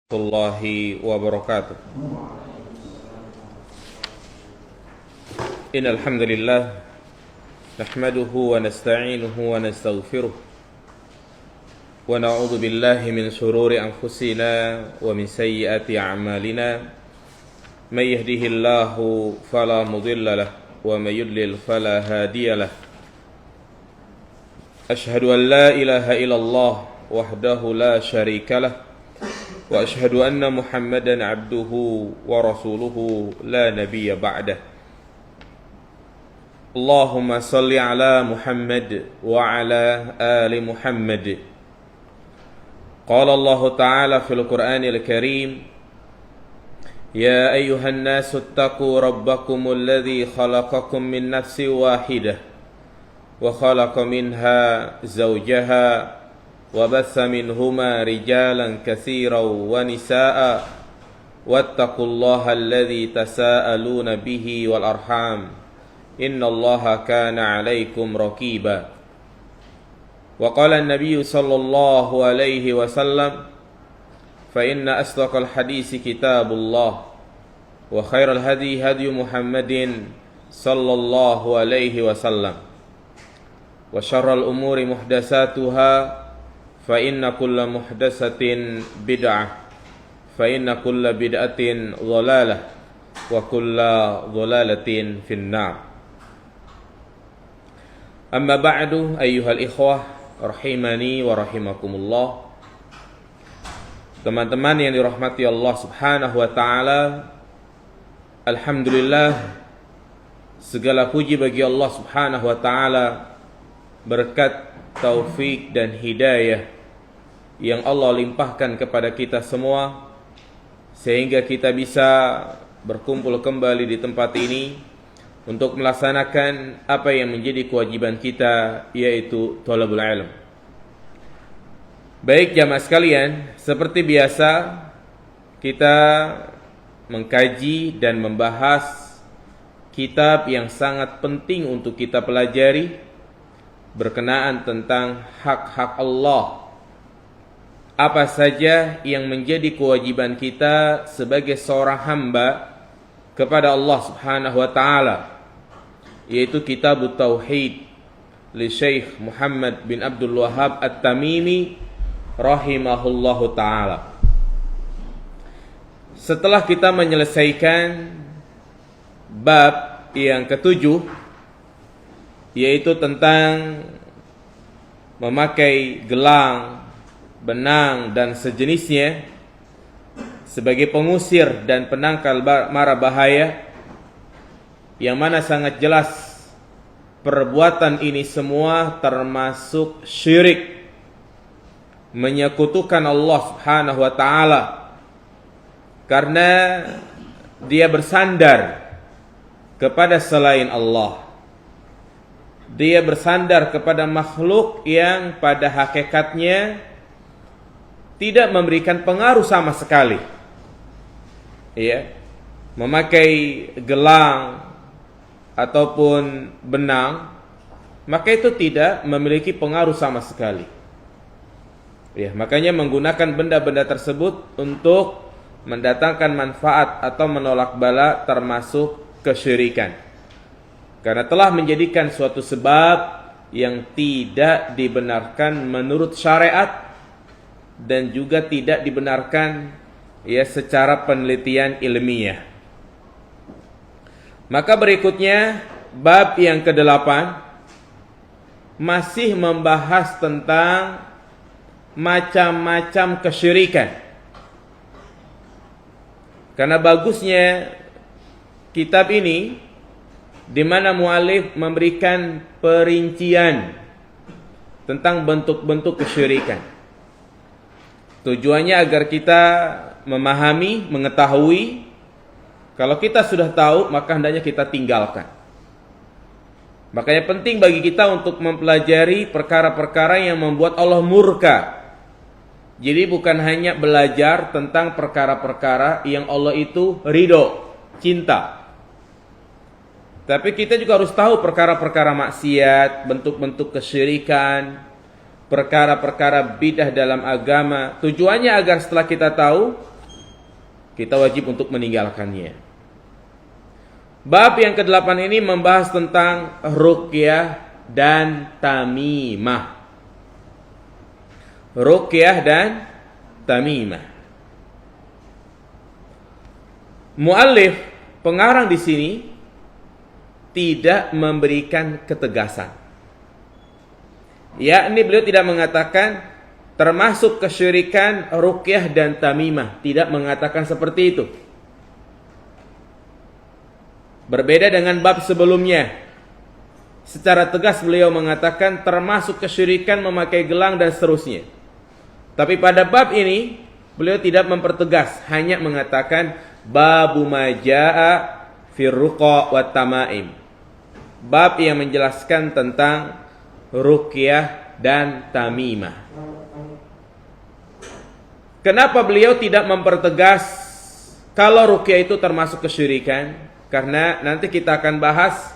الله وبركاته. إن الحمد لله نحمده ونستعينه ونستغفره ونعوذ بالله من شرور أنفسنا ومن سيئات أعمالنا من يهده الله فلا مضل له ومن يضلل فلا هادي له أشهد أن لا إله إلا الله وحده لا شريك له وأشهد أن محمدا عبده ورسوله لا نبي بعده اللهم صل على محمد وعلى آل محمد قال الله تعالى في القرآن الكريم يا أيها الناس اتقوا ربكم الذي خلقكم من نفس واحدة وخلق منها زوجها وبث منهما رجالا كثيرا ونساء واتقوا الله الذي تساءلون به والأرحام إن الله كان عليكم رقيبا وقال النبي صلى الله عليه وسلم فإن أصدق الحديث كتاب الله وخير الهدي هدي محمد صلى الله عليه وسلم وشر الأمور محدثاتها فإن كل محدثة بدعة فإن كل بدعة ضلالة وكل ضلالة في النار أما بعد أيها الإخوة rahimani wa rahimakumullah. Teman-teman yang dirahmati Allah Subhanahu wa taala, alhamdulillah segala puji bagi Allah Subhanahu wa taala berkat taufik dan hidayah yang Allah limpahkan kepada kita semua sehingga kita bisa berkumpul kembali di tempat ini untuk melaksanakan apa yang menjadi kewajiban kita, yaitu thalabul ilm. Baik jamaah sekalian, seperti biasa kita mengkaji dan membahas kitab yang sangat penting untuk kita pelajari berkenaan tentang hak-hak Allah. Apa saja yang menjadi kewajiban kita sebagai seorang hamba kepada Allah Subhanahu wa taala, yaitu Kitab Tauhid li Syekh Muhammad bin Abdul Wahhab At-Tamimi rahimahullahu taala. Setelah kita menyelesaikan bab yang ketujuh, yaitu tentang memakai gelang, benang dan sejenisnya sebagai pengusir dan penangkal mara bahaya, yang mana sangat jelas perbuatan ini semua termasuk syirik, menyekutukan Allah Subhanahu wa taala, karena dia bersandar kepada selain Allah. Dia bersandar kepada makhluk yang pada hakikatnya tidak memberikan pengaruh sama sekali. Ya, memakai gelang ataupun benang, maka itu tidak memiliki pengaruh sama sekali. Ya, makanya menggunakan benda-benda tersebut untuk mendatangkan manfaat atau menolak bala termasuk kesyirikan. Karena telah menjadikan suatu sebab yang tidak dibenarkan menurut syariat dan juga tidak dibenarkan ya secara penelitian ilmiah. Maka berikutnya bab yang ke-8 masih membahas tentang macam-macam kesyirikan. Karena bagusnya kitab ini di mana muallif memberikan perincian tentang bentuk-bentuk kesyirikan. Tujuannya agar kita memahami, mengetahui. Kalau kita sudah tahu, maka hendaknya kita tinggalkan. Makanya penting bagi kita untuk mempelajari perkara-perkara yang membuat Allah murka. Jadi bukan hanya belajar tentang perkara-perkara yang Allah itu ridho, cinta. Tapi kita juga harus tahu perkara-perkara maksiat, bentuk-bentuk kesyirikan, perkara-perkara bidah dalam agama. Tujuannya agar setelah kita tahu, kita wajib untuk meninggalkannya. Bab yang ke-8 ini membahas tentang ruqyah dan tamimah. Ruqyah dan tamimah. Muallif pengarang di sini tidak memberikan ketegasan. Yakni beliau tidak mengatakan termasuk kesyirikan ruqyah dan tamimah, tidak mengatakan seperti itu. Berbeda dengan bab sebelumnya. Secara tegas beliau mengatakan termasuk kesyirikan memakai gelang dan seterusnya. Tapi pada bab ini beliau tidak mempertegas, hanya mengatakan babu majaa fir ruqa wat tamaim. Bab yang menjelaskan tentang ruqyah dan tamimah. Kenapa beliau tidak mempertegas kalau ruqyah itu termasuk kesyirikan? Karena nanti kita akan bahas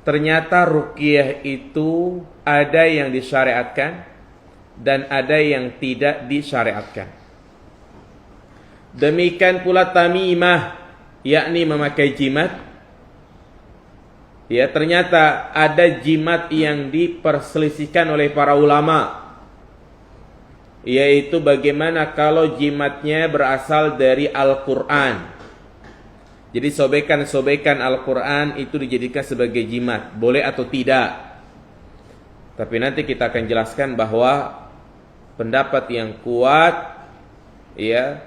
ternyata ruqyah itu ada yang disyariatkan dan ada yang tidak disyariatkan. Demikian pula tamimah, yakni memakai jimat. Ya, ternyata ada jimat yang diperselisihkan oleh para ulama, yaitu bagaimana kalau jimatnya berasal dari Al-Quran. Jadi sobekan-sobekan Al-Quran itu dijadikan sebagai jimat, boleh atau tidak. Tapi nanti kita akan jelaskan bahwa pendapat yang kuat, ya,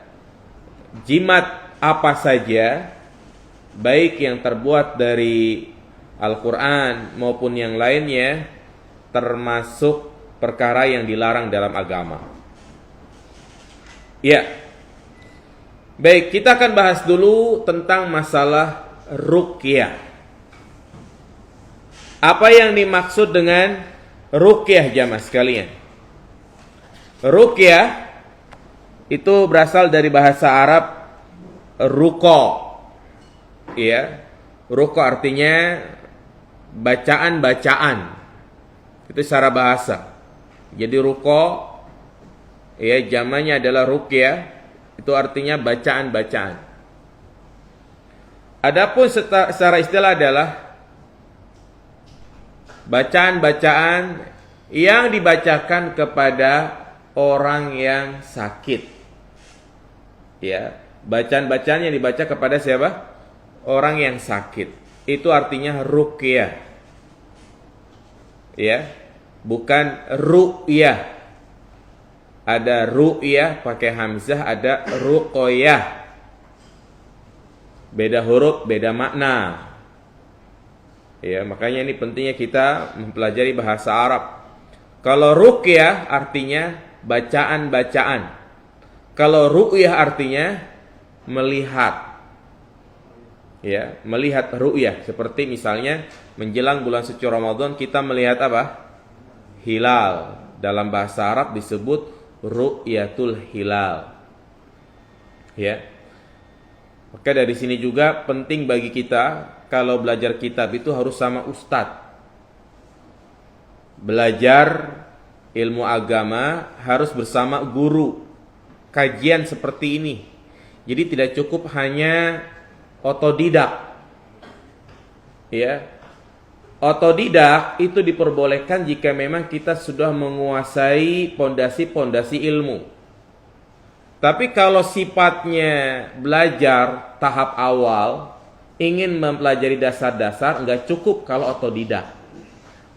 jimat apa saja, baik yang terbuat dari Al-Quran maupun yang lainnya, termasuk perkara yang dilarang dalam agama. Ya, baik, kita akan bahas dulu tentang masalah ruqyah. Apa yang dimaksud dengan ruqyah jamaah sekalian? Ruqyah itu berasal dari bahasa Arab ruqa. Ya, ruqa artinya bacaan-bacaan. Itu secara bahasa. Jadi ruqa, ya, jamannya adalah ruqyah, itu artinya bacaan-bacaan. Adapun secara istilah adalah bacaan-bacaan yang dibacakan kepada orang yang sakit. Ya, bacaan-bacaan yang dibaca kepada siapa? Orang yang sakit. Itu artinya ruqyah. Ya, bukan ru'yah. Ada ru'yah pakai hamzah, ada ruqyah. Beda huruf, beda makna. Ya, makanya ini pentingnya kita mempelajari bahasa Arab. Kalau ruqyah artinya bacaan-bacaan. Kalau ru'yah artinya melihat. Ya, melihat ru'yah. Seperti misalnya menjelang bulan suci Ramadan kita melihat apa? Hilal. Dalam bahasa Arab disebut ru'yatul hilal. Ya. Maka dari sini juga penting bagi kita kalau belajar kitab itu harus sama ustadz. Belajar ilmu agama harus bersama guru. Kajian seperti ini. Jadi tidak cukup hanya otodidak. Ya. Otodidak itu diperbolehkan jika memang kita sudah menguasai pondasi-pondasi ilmu. Tapi kalau sifatnya belajar tahap awal, ingin mempelajari dasar-dasar, enggak cukup kalau otodidak.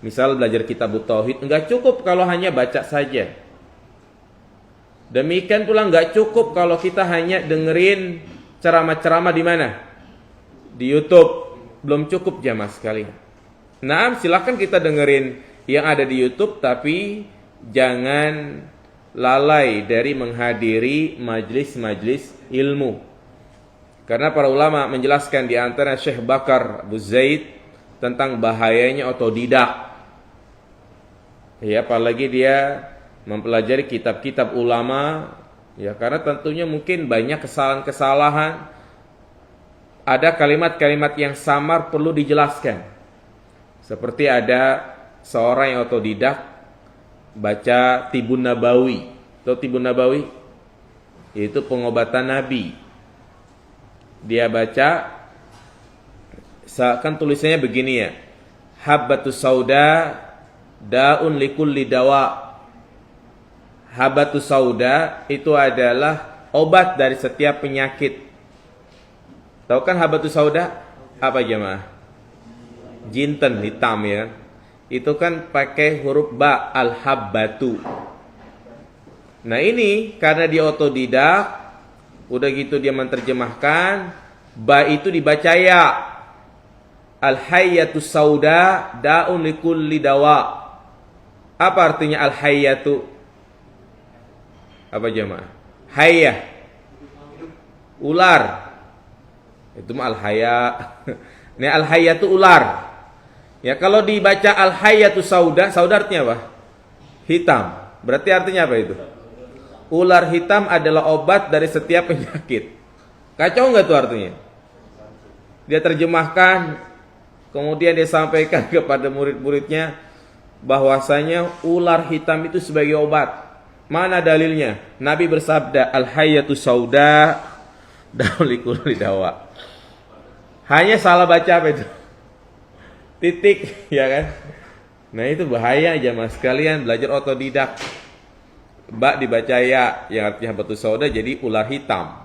Misal belajar kitab tauhid, enggak cukup kalau hanya baca saja. Demikian pula enggak cukup kalau kita hanya dengerin ceramah-ceramah di mana? Di YouTube. Belum cukup jamaah sekalian. Nah, silakan kita dengerin yang ada di YouTube, tapi jangan lalai dari menghadiri majlis-majlis ilmu. Karena para ulama menjelaskan di antara Syekh Bakar Abu Zaid tentang bahayanya otodidak. Ya, apalagi dia mempelajari kitab-kitab ulama, ya, karena tentunya mungkin banyak kesalahan-kesalahan. Ada kalimat-kalimat yang samar perlu dijelaskan. Seperti ada seorang yang otodidak baca Tibun Nabawi. Tahu Tibun Nabawi? Itu pengobatan Nabi. Dia baca, kan tulisannya begini ya. Habbatus sauda daun likulli dawa. Habbatus sauda itu adalah obat dari setiap penyakit. Tahu kan habbatus sauda? Apa jemaah? Jinten hitam ya. Itu kan pakai huruf ba, al-habbatu. Nah ini karena dia otodidak, udah gitu dia menerjemahkan, ba itu dibaca ya. Al-hayyatu sauda daun likulli dawa. Apa artinya al-hayyatu? Apa jemaah? Hayyah. Ular. Itu mah al-hayya. Ini al-hayyatu ular. Ya kalau dibaca al-hayyatu sauda, sauda artinya apa? Hitam. Berarti artinya apa itu? Ular hitam adalah obat dari setiap penyakit. Kacau nggak tuh artinya? Dia terjemahkan, kemudian dia sampaikan kepada murid-muridnya bahwasanya ular hitam itu sebagai obat. Mana dalilnya? Nabi bersabda, al-hayyatu sauda daulikul dawa. Hanya salah baca apa itu? Titik, ya kan? Nah itu bahaya jamaah sekalian belajar otodidak. Ba dibaca ya, yang artinya batu sauda jadi ular hitam.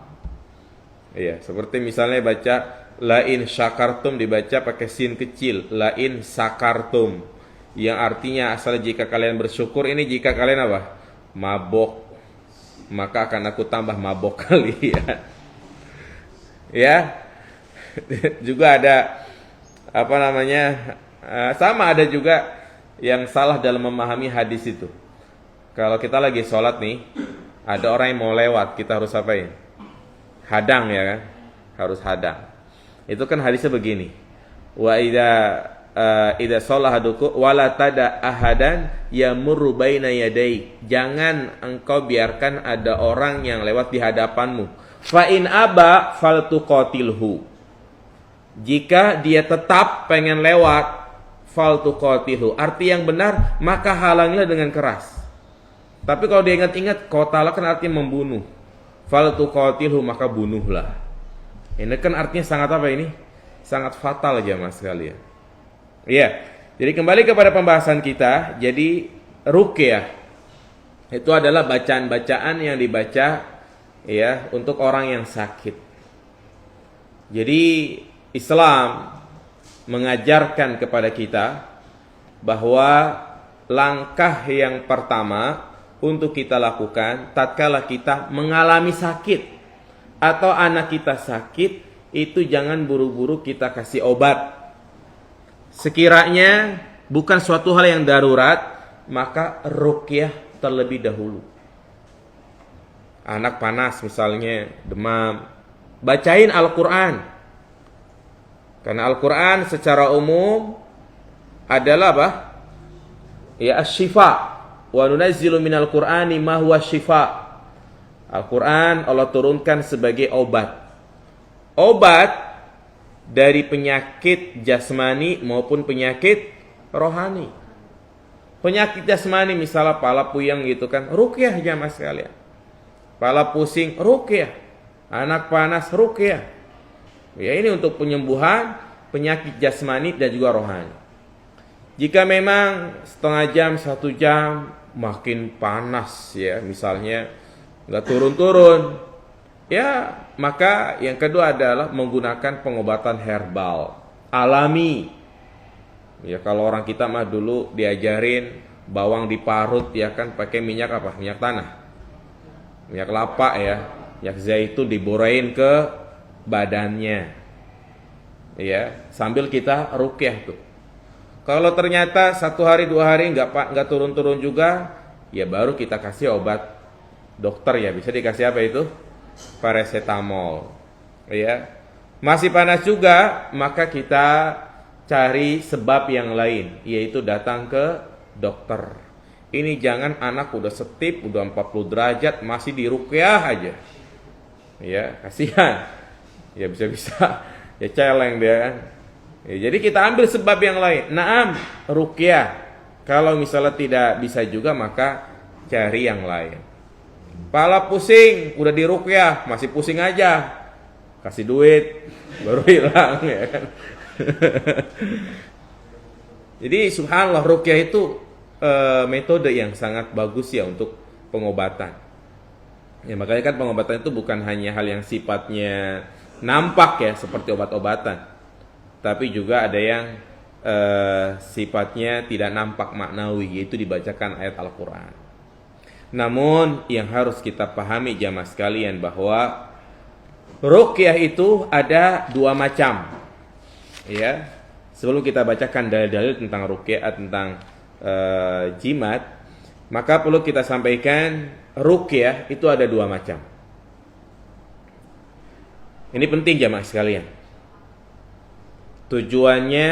Iya, seperti misalnya baca lain syakartum dibaca pakai sin kecil, lain sakartum, yang artinya asal jika kalian bersyukur. Ini jika kalian apa? Mabok, maka akan aku tambah mabok kalian. Ya, juga ada apa namanya? Sama ada juga yang salah dalam memahami hadis itu. Kalau kita lagi sholat nih, ada orang yang mau lewat, kita harus apain? Hadang ya kan? Harus hadang. Itu kan hadisnya begini. Wa idza shalla ahadukum wala tada ahadan yamurru baina yadai. Jangan engkau biarkan ada orang yang lewat di hadapanmu. Fa in aba faltuqatilhu. Jika dia tetap pengen lewat, faltuqatilhu. Arti yang benar, maka halangilah dengan keras. Tapi kalau dia ingat-ingat, qatala kan artinya membunuh. Faltuqatilhu, maka bunuhlah. Ini kan artinya sangat apa ini? Sangat fatal jemaah sekalian. Iya. Jadi kembali kepada pembahasan kita. Jadi ruqyah itu adalah bacaan-bacaan yang dibaca ya untuk orang yang sakit. Jadi Islam mengajarkan kepada kita bahwa langkah yang pertama untuk kita lakukan tatkala kita mengalami sakit atau anak kita sakit, itu jangan buru-buru kita kasih obat. Sekiranya bukan suatu hal yang darurat, maka ruqyah terlebih dahulu. Anak panas misalnya, demam, bacain Al-Quran. Karena Al-Quran secara umum adalah apa? Ya asy-syifa. Wa nunazzilu minal Qur'ani ma huwa syifa. Al-Quran Allah turunkan sebagai obat. Obat dari penyakit jasmani maupun penyakit rohani. Penyakit jasmani misalnya pala puyeng gitu kan, ruqyah jamaah sekalian. Pala pusing, ruqyah. Anak panas, ruqyah. Ya ini untuk penyembuhan penyakit jasmani dan juga rohani. Jika memang setengah jam, 1 jam makin panas ya, misalnya nggak turun-turun, ya maka yang kedua adalah menggunakan pengobatan herbal alami. Ya kalau orang kita mah dulu diajarin bawang diparut ya kan pakai minyak apa? Minyak tanah, minyak kelapa ya, minyak zaitun diborain ke badannya, ya sambil kita ruqyah tuh. Kalau ternyata 1 hari 2 hari nggak turun-turun juga, ya baru kita kasih obat dokter ya, bisa dikasih apa itu? Paracetamol. Ya. Masih panas juga, maka kita cari sebab yang lain, yaitu datang ke dokter. Ini jangan anak udah setip, udah 40 derajat masih diruqyah aja. Ya, kasihan. Ya bisa-bisa ya celeng dia kan. Ya, jadi kita ambil sebab yang lain. Naam, ruqyah. Kalau misalnya tidak bisa juga, maka cari yang lain. Pala pusing, udah diruqyah, masih pusing aja. kasih duit baru hilang ya kan. Jadi subhanallah, ruqyah itu metode yang sangat bagus ya untuk pengobatan. Ya makanya kan pengobatan itu bukan hanya hal yang sifatnya nampak ya seperti obat-obatan, tapi juga ada yang sifatnya tidak nampak maknawi, yaitu dibacakan ayat Al-Quran. Namun yang harus kita pahami jamaah sekalian bahwa ruqyah itu ada dua macam. Ya, sebelum kita bacakan dalil-dalil tentang ruqyah, tentang jimat, maka perlu kita sampaikan ruqyah itu ada dua macam. Ini penting jamaah sekalian. Tujuannya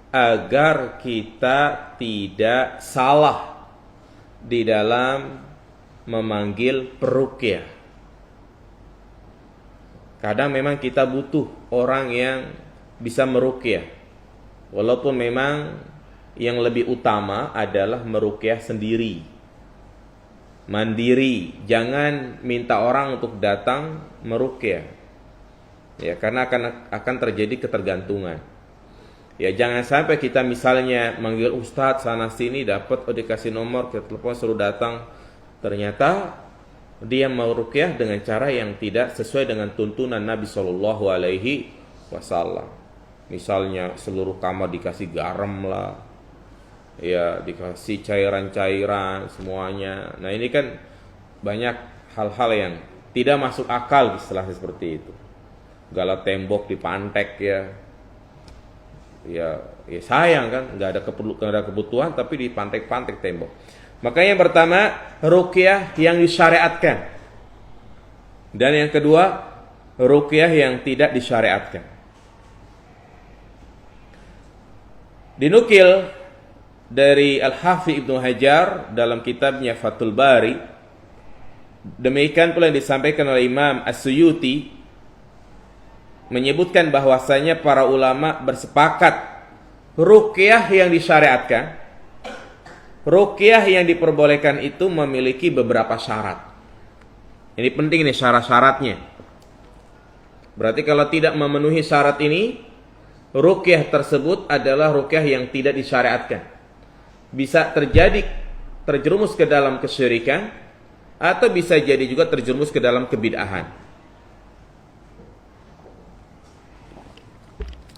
agar kita tidak salah di dalam memanggil peruqyah. Kadang memang kita butuh orang yang bisa meruqyah, walaupun memang yang lebih utama adalah meruqyah sendiri, mandiri. Jangan minta orang untuk datang meruqyah, ya, karena akan terjadi ketergantungan. Ya, jangan sampai kita misalnya manggil ustadz sana sini, dapat dikasih nomor, kita telepon suruh datang, ternyata dia mau ruqyah dengan cara yang tidak sesuai dengan tuntunan Nabi Shallallahu Alaihi Wasallam. Misalnya seluruh kamar dikasih garam lah, ya dikasih cairan-cairan semuanya. Nah ini kan banyak hal-hal yang tidak masuk akal istilah seperti itu. Galah tembok dipantek ya sayang kan, nggak ada kebutuhan tapi dipantek-pantek tembok. Makanya yang pertama ruqyah yang disyariatkan, dan yang kedua ruqyah yang tidak disyariatkan. Dinukil dari Al-Hafidz Ibnu Hajar dalam kitabnya Fathul Bari, demikian pula yang disampaikan oleh Imam As-Suyuti, menyebutkan bahwasanya para ulama bersepakat ruqyah yang disyariatkan, ruqyah yang diperbolehkan itu memiliki beberapa syarat. Ini penting nih syarat-syaratnya. Berarti kalau tidak memenuhi syarat ini, ruqyah tersebut adalah ruqyah yang tidak disyariatkan. Bisa terjerumus ke dalam kesyirikan, atau bisa jadi juga terjerumus ke dalam kebid'ahan.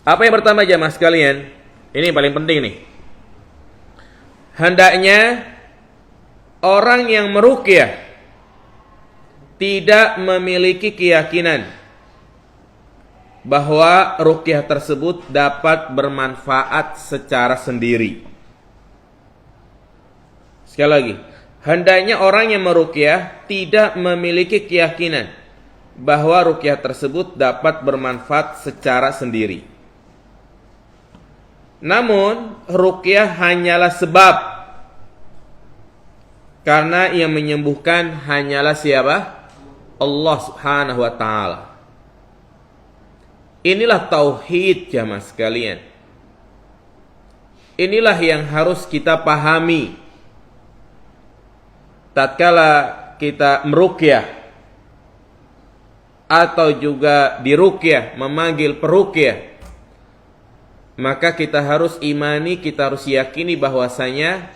Apa yang pertama jamaah sekalian? Ini yang paling penting nih. Hendaknya orang yang meruqyah tidak memiliki keyakinan bahwa ruqyah tersebut dapat bermanfaat secara sendiri. Sekali lagi, hendaknya orang yang meruqyah tidak memiliki keyakinan bahwa ruqyah tersebut dapat bermanfaat secara sendiri. Namun ruqyah hanyalah sebab, karena yang menyembuhkan hanyalah siapa? Allah Subhanahu wa ta'ala. Inilah tauhid jamaah sekalian. Inilah yang harus kita pahami tatkala kita meruqyah atau juga diruqyah, memanggil peruqyah. Maka kita harus imani, kita harus yakini bahwasanya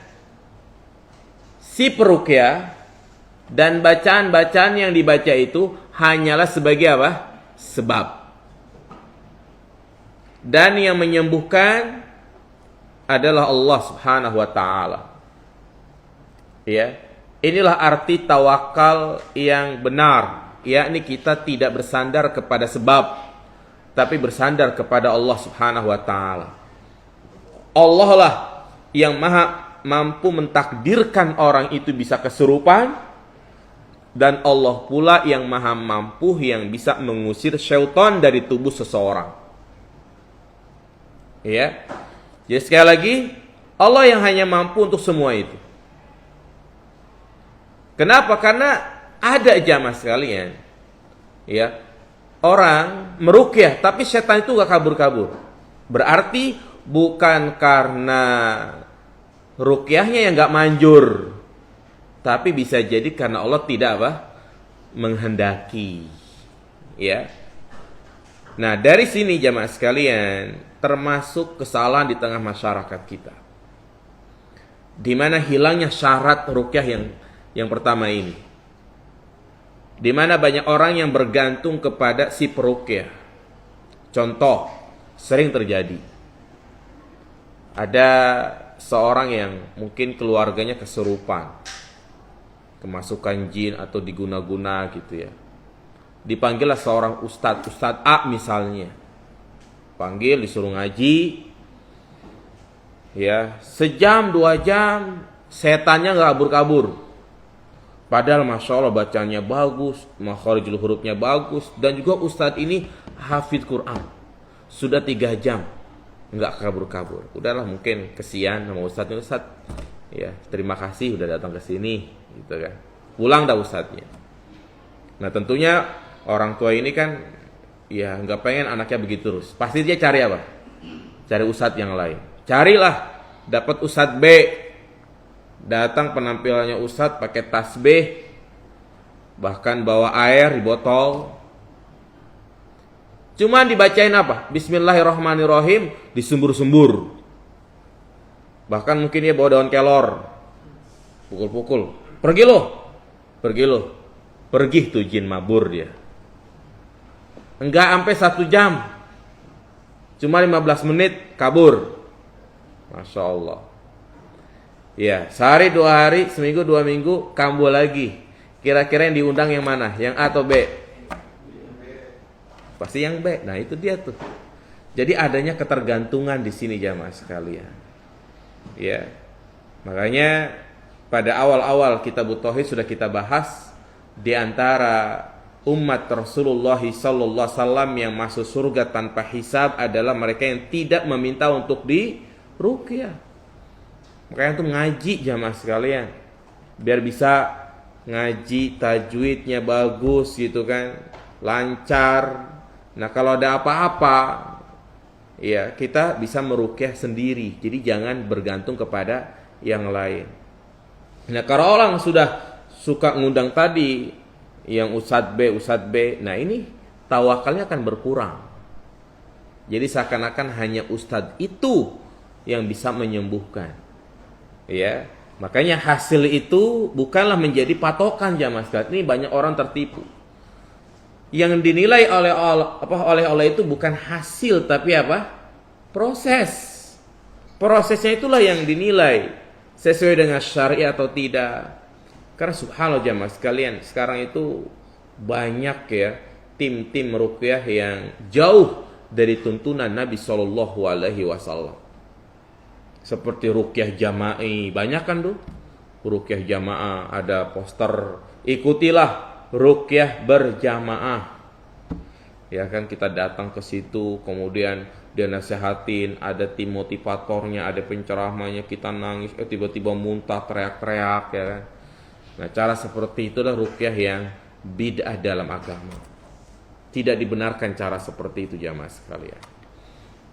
si peruqyah dan bacaan-bacaan yang dibaca itu hanyalah sebagai apa? Sebab. Dan yang menyembuhkan adalah Allah Subhanahu wa ta'ala. Ya. Inilah arti tawakal yang benar, yakni kita tidak bersandar kepada sebab, tapi bersandar kepada Allah Subhanahu wa ta'ala. Allah lah yang maha mampu mentakdirkan orang itu bisa kesurupan, dan Allah pula yang maha mampu yang bisa mengusir syaitan dari tubuh seseorang. Ya. Jadi sekali lagi, Allah yang hanya mampu untuk semua itu. Kenapa? Karena ada jamaah sekalian, ya, orang meruqyah tapi setan itu gak kabur-kabur. Berarti bukan karena ruqyahnya yang gak manjur, tapi bisa jadi karena Allah tidak menghendaki. Ya. Nah, dari sini jamaah sekalian, termasuk kesalahan di tengah masyarakat kita. Di mana hilangnya syarat ruqyah yang pertama ini. Di mana banyak orang yang bergantung kepada si peruqyah. Contoh, sering terjadi. Ada seorang yang mungkin keluarganya kesurupan, kemasukan jin atau diguna-guna gitu ya. Dipanggillah seorang ustadz A misalnya. Panggil, disuruh ngaji. Ya, sejam 2 jam setannya nggak kabur-kabur. Padahal masya Allah bacanya bagus, makharijul hurufnya bagus, dan juga ustadz ini hafidz Quran. Sudah 3 jam nggak kabur-kabur. Udahlah, mungkin kesian sama ustadznya. Ustadz, ya terima kasih udah datang ke sini, gitu kan. Pulang dah ustadznya. Nah tentunya orang tua ini kan ya nggak pengen anaknya begitu terus. Pasti dia cari apa? Cari ustadz yang lain. Carilah, dapat ustadz B. Datang penampilannya ustadz pakai tasbih, bahkan bawa air di botol. Cuman dibacain apa? Bismillahirrahmanirrahim, disumbur-sumbur. Bahkan mungkin dia bawa daun kelor, pukul-pukul. Pergi loh. Pergi tuh jin mabur dia. Enggak sampai 1 jam. Cuma 15 menit kabur. Masya Allah. Ya, sehari 2 hari, seminggu 2 minggu, kambuh lagi. Kira-kira yang diundang yang mana? Yang A atau B? Pasti yang B. Nah itu dia tuh. Jadi adanya ketergantungan di sini jamaah sekalian. Ya, makanya pada awal-awal kitab Tauhid sudah kita bahas, di antara umat Rasulullah sallallahu alaihi wasallam yang masuk surga tanpa hisab adalah mereka yang tidak meminta untuk diruqyah. Makanya itu ngaji jamaah sekalian, biar bisa ngaji tajwidnya bagus gitu kan, lancar. Nah kalau ada apa-apa, ya kita bisa meruqyah sendiri. Jadi jangan bergantung kepada yang lain. Nah kalau orang sudah suka ngundang tadi yang Ustadz B, nah ini tawakalnya akan berkurang. Jadi seakan-akan hanya Ustadz itu yang bisa menyembuhkan. Ya, makanya hasil itu bukanlah menjadi patokan jamaah sekalian. Ini banyak orang tertipu. Yang dinilai oleh Allah itu bukan hasil tapi apa? Proses. Prosesnya itulah yang dinilai sesuai dengan syariat atau tidak. Karena subhanallah jamaah sekalian, sekarang itu banyak ya tim-tim ruqyah yang jauh dari tuntunan Nabi Shallallahu Alaihi Wasallam. Seperti ruqyah jama'i, banyak kan tuh ruqyah jamaah, ada poster ikutilah ruqyah berjamaah. Ya kan, kita datang ke situ, kemudian dia nasehatin, ada tim motivatornya, ada penceramahnya, kita nangis, tiba-tiba muntah, teriak-teriak ya kan. Nah cara seperti itu adalah ruqyah yang bid'ah dalam agama. Tidak dibenarkan cara seperti itu jamaah sekalian.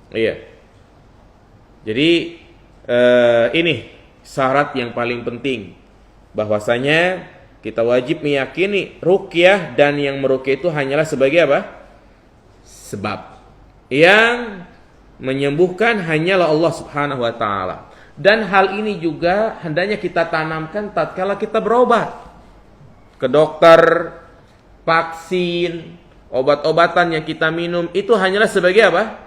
Iya. Jadi ini syarat yang paling penting, bahwasanya kita wajib meyakini ruqyah dan yang meruqyah itu hanyalah sebagai apa? Sebab. Yang menyembuhkan hanyalah Allah Subhanahu wa taala. Dan hal ini juga hendaknya kita tanamkan tatkala kita berobat ke dokter, vaksin, obat-obatan yang kita minum itu hanyalah sebagai apa?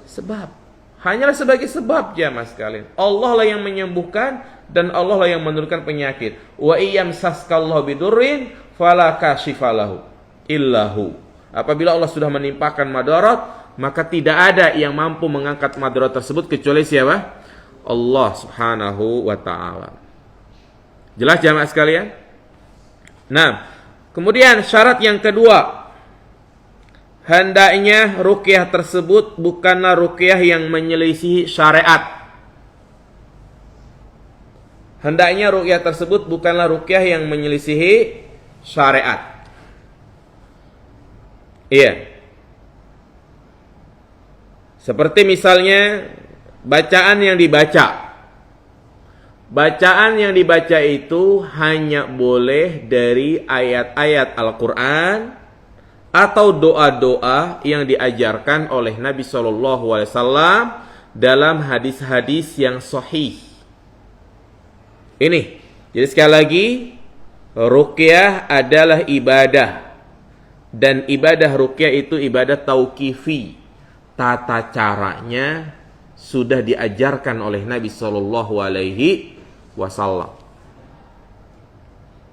Sebab. Hanyalah sebagai sebab jamaah sekalian. Allah lah yang menyembuhkan dan Allah lah yang menurunkan penyakit. Wa iyamsaskallahu bidurrin fala kashifalahu illahu. Apabila Allah sudah menimpakan madarat, maka tidak ada yang mampu mengangkat madarat tersebut kecuali siapa? Allah Subhanahu wa ta'ala. Jelas jamaah sekalian? Nah, kemudian syarat yang kedua, hendaknya ruqyah tersebut bukanlah ruqyah yang menyelisihi syariat. Hendaknya ruqyah tersebut bukanlah ruqyah yang menyelisihi syariat. Iya. Seperti misalnya bacaan yang dibaca. Bacaan yang dibaca itu hanya boleh dari ayat-ayat Al-Quran atau doa-doa yang diajarkan oleh Nabi SAW dalam hadis-hadis yang sahih. Ini, jadi sekali lagi, ruqyah adalah ibadah, dan ibadah ruqyah itu ibadah tauqifi. Tata caranya sudah diajarkan oleh Nabi SAW.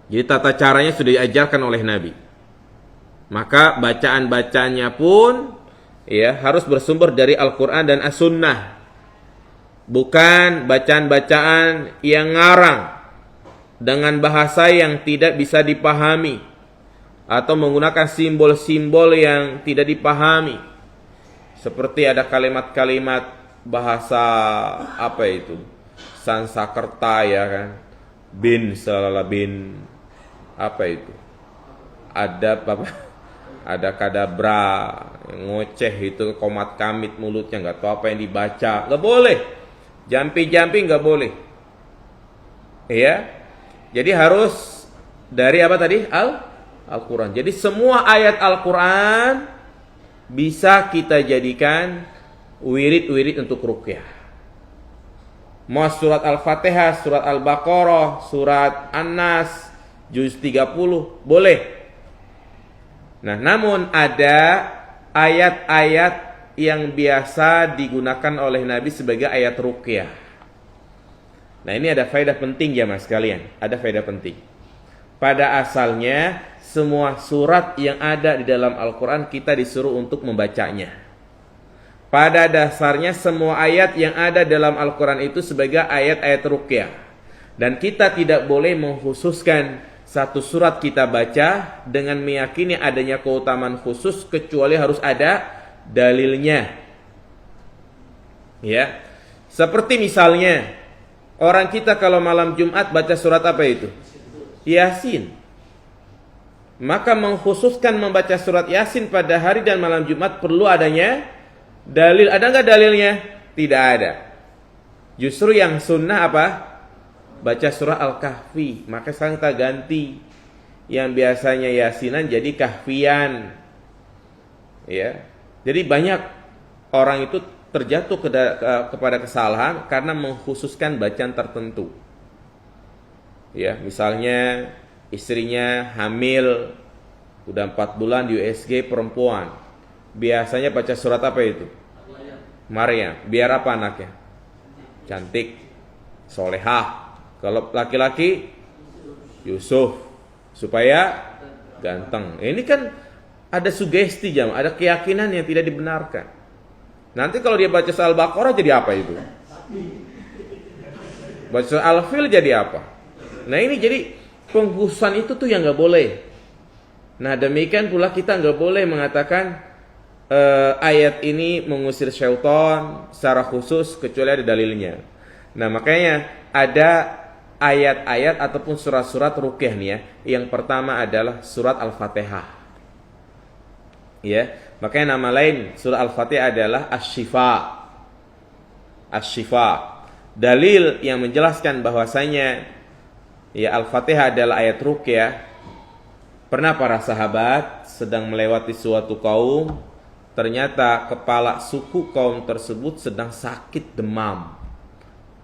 Jadi tata caranya sudah diajarkan oleh Nabi. Maka bacaan-bacaannya pun ya harus bersumber dari Al-Quran dan As-Sunnah. Bukan bacaan-bacaan yang ngarang dengan bahasa yang tidak bisa dipahami, atau menggunakan simbol-simbol yang tidak dipahami. Seperti ada kalimat-kalimat bahasa apa itu? Sansakerta ya kan. Bin salala bin apa itu? Ada apa? Ada kadabra, ngoceh itu, komat kamit mulutnya, nggak tahu apa yang dibaca, nggak boleh. Jampi-jampi nggak boleh. Ya, jadi harus dari apa tadi? Al-Quran. Jadi semua ayat Al-Quran bisa kita jadikan wirid-wirid untuk ruqyah. Mau surat Al-Fatihah, surat Al-Baqarah, surat An-Nas, juz 30, boleh. Nah, namun ada ayat-ayat yang biasa digunakan oleh Nabi sebagai ayat ruqyah. Nah, ini ada faedah penting ya mas kalian. Ada faedah penting. Pada asalnya, semua surat yang ada di dalam Al-Quran kita disuruh untuk membacanya. Pada dasarnya semua ayat yang ada dalam Al-Quran itu sebagai ayat-ayat ruqyah. Dan kita tidak boleh mengkhususkan satu surat kita baca dengan meyakini adanya keutamaan khusus kecuali harus ada dalilnya. Ya. Seperti misalnya orang kita kalau malam Jumat baca surat apa itu? Yasin. Maka mengkhususkan membaca surat Yasin pada hari dan malam Jumat perlu adanya dalil. Ada enggak dalilnya? Tidak ada. Justru yang sunnah apa? Baca surah Al-Kahfi. Maka sekarang kita ganti yang biasanya Yasinan jadi Kahfian. Ya. Jadi banyak orang itu terjatuh kepada kesalahan karena mengkhususkan bacaan tertentu. Ya, misalnya istrinya hamil udah 4 bulan di USG perempuan. Biasanya baca surat apa itu? Maryam. Biar apa anaknya? Cantik, solehah. Kalau laki-laki Yusuf supaya ganteng. Ini kan ada sugesti jam, ada keyakinan yang tidak dibenarkan. Nanti kalau dia baca Al-Baqarah jadi apa itu? Baca Al-Fil jadi apa? Nah ini jadi pengkhususan itu tuh yang nggak boleh. Nah demikian pula kita nggak boleh mengatakan ayat ini mengusir syaitan secara khusus kecuali ada dalilnya. Nah makanya ada ayat-ayat ataupun surat-surat ruqyah nih ya. Yang pertama adalah surat Al-Fatihah. Ya, makanya nama lain surat Al-Fatihah adalah Asy-Syifa. Asy-Syifa. Dalil yang menjelaskan bahwasanya ya Al-Fatihah adalah ayat ruqyah. Pernah para sahabat sedang melewati suatu kaum, ternyata kepala suku kaum tersebut sedang sakit demam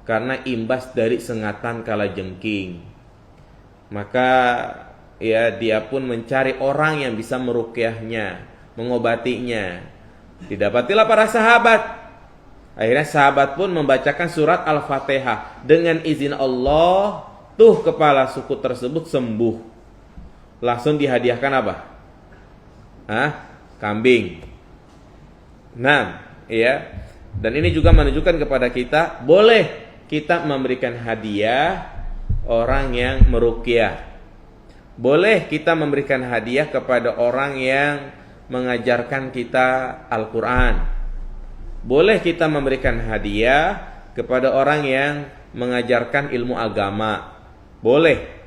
karena imbas dari sengatan kalajengking. Maka ya dia pun mencari orang yang bisa meruqyahnya, mengobatinya. Didapatilah para sahabat. Akhirnya sahabat pun membacakan surat Al-Fatihah. Dengan izin Allah, tuh kepala suku tersebut sembuh. Langsung dihadiahkan apa? Kambing. Nah, ya. Dan ini juga menunjukkan kepada kita boleh kita memberikan hadiah orang yang meruqyah. Boleh kita memberikan hadiah kepada orang yang mengajarkan kita Al-Quran. Boleh kita memberikan hadiah kepada orang yang mengajarkan ilmu agama. Boleh.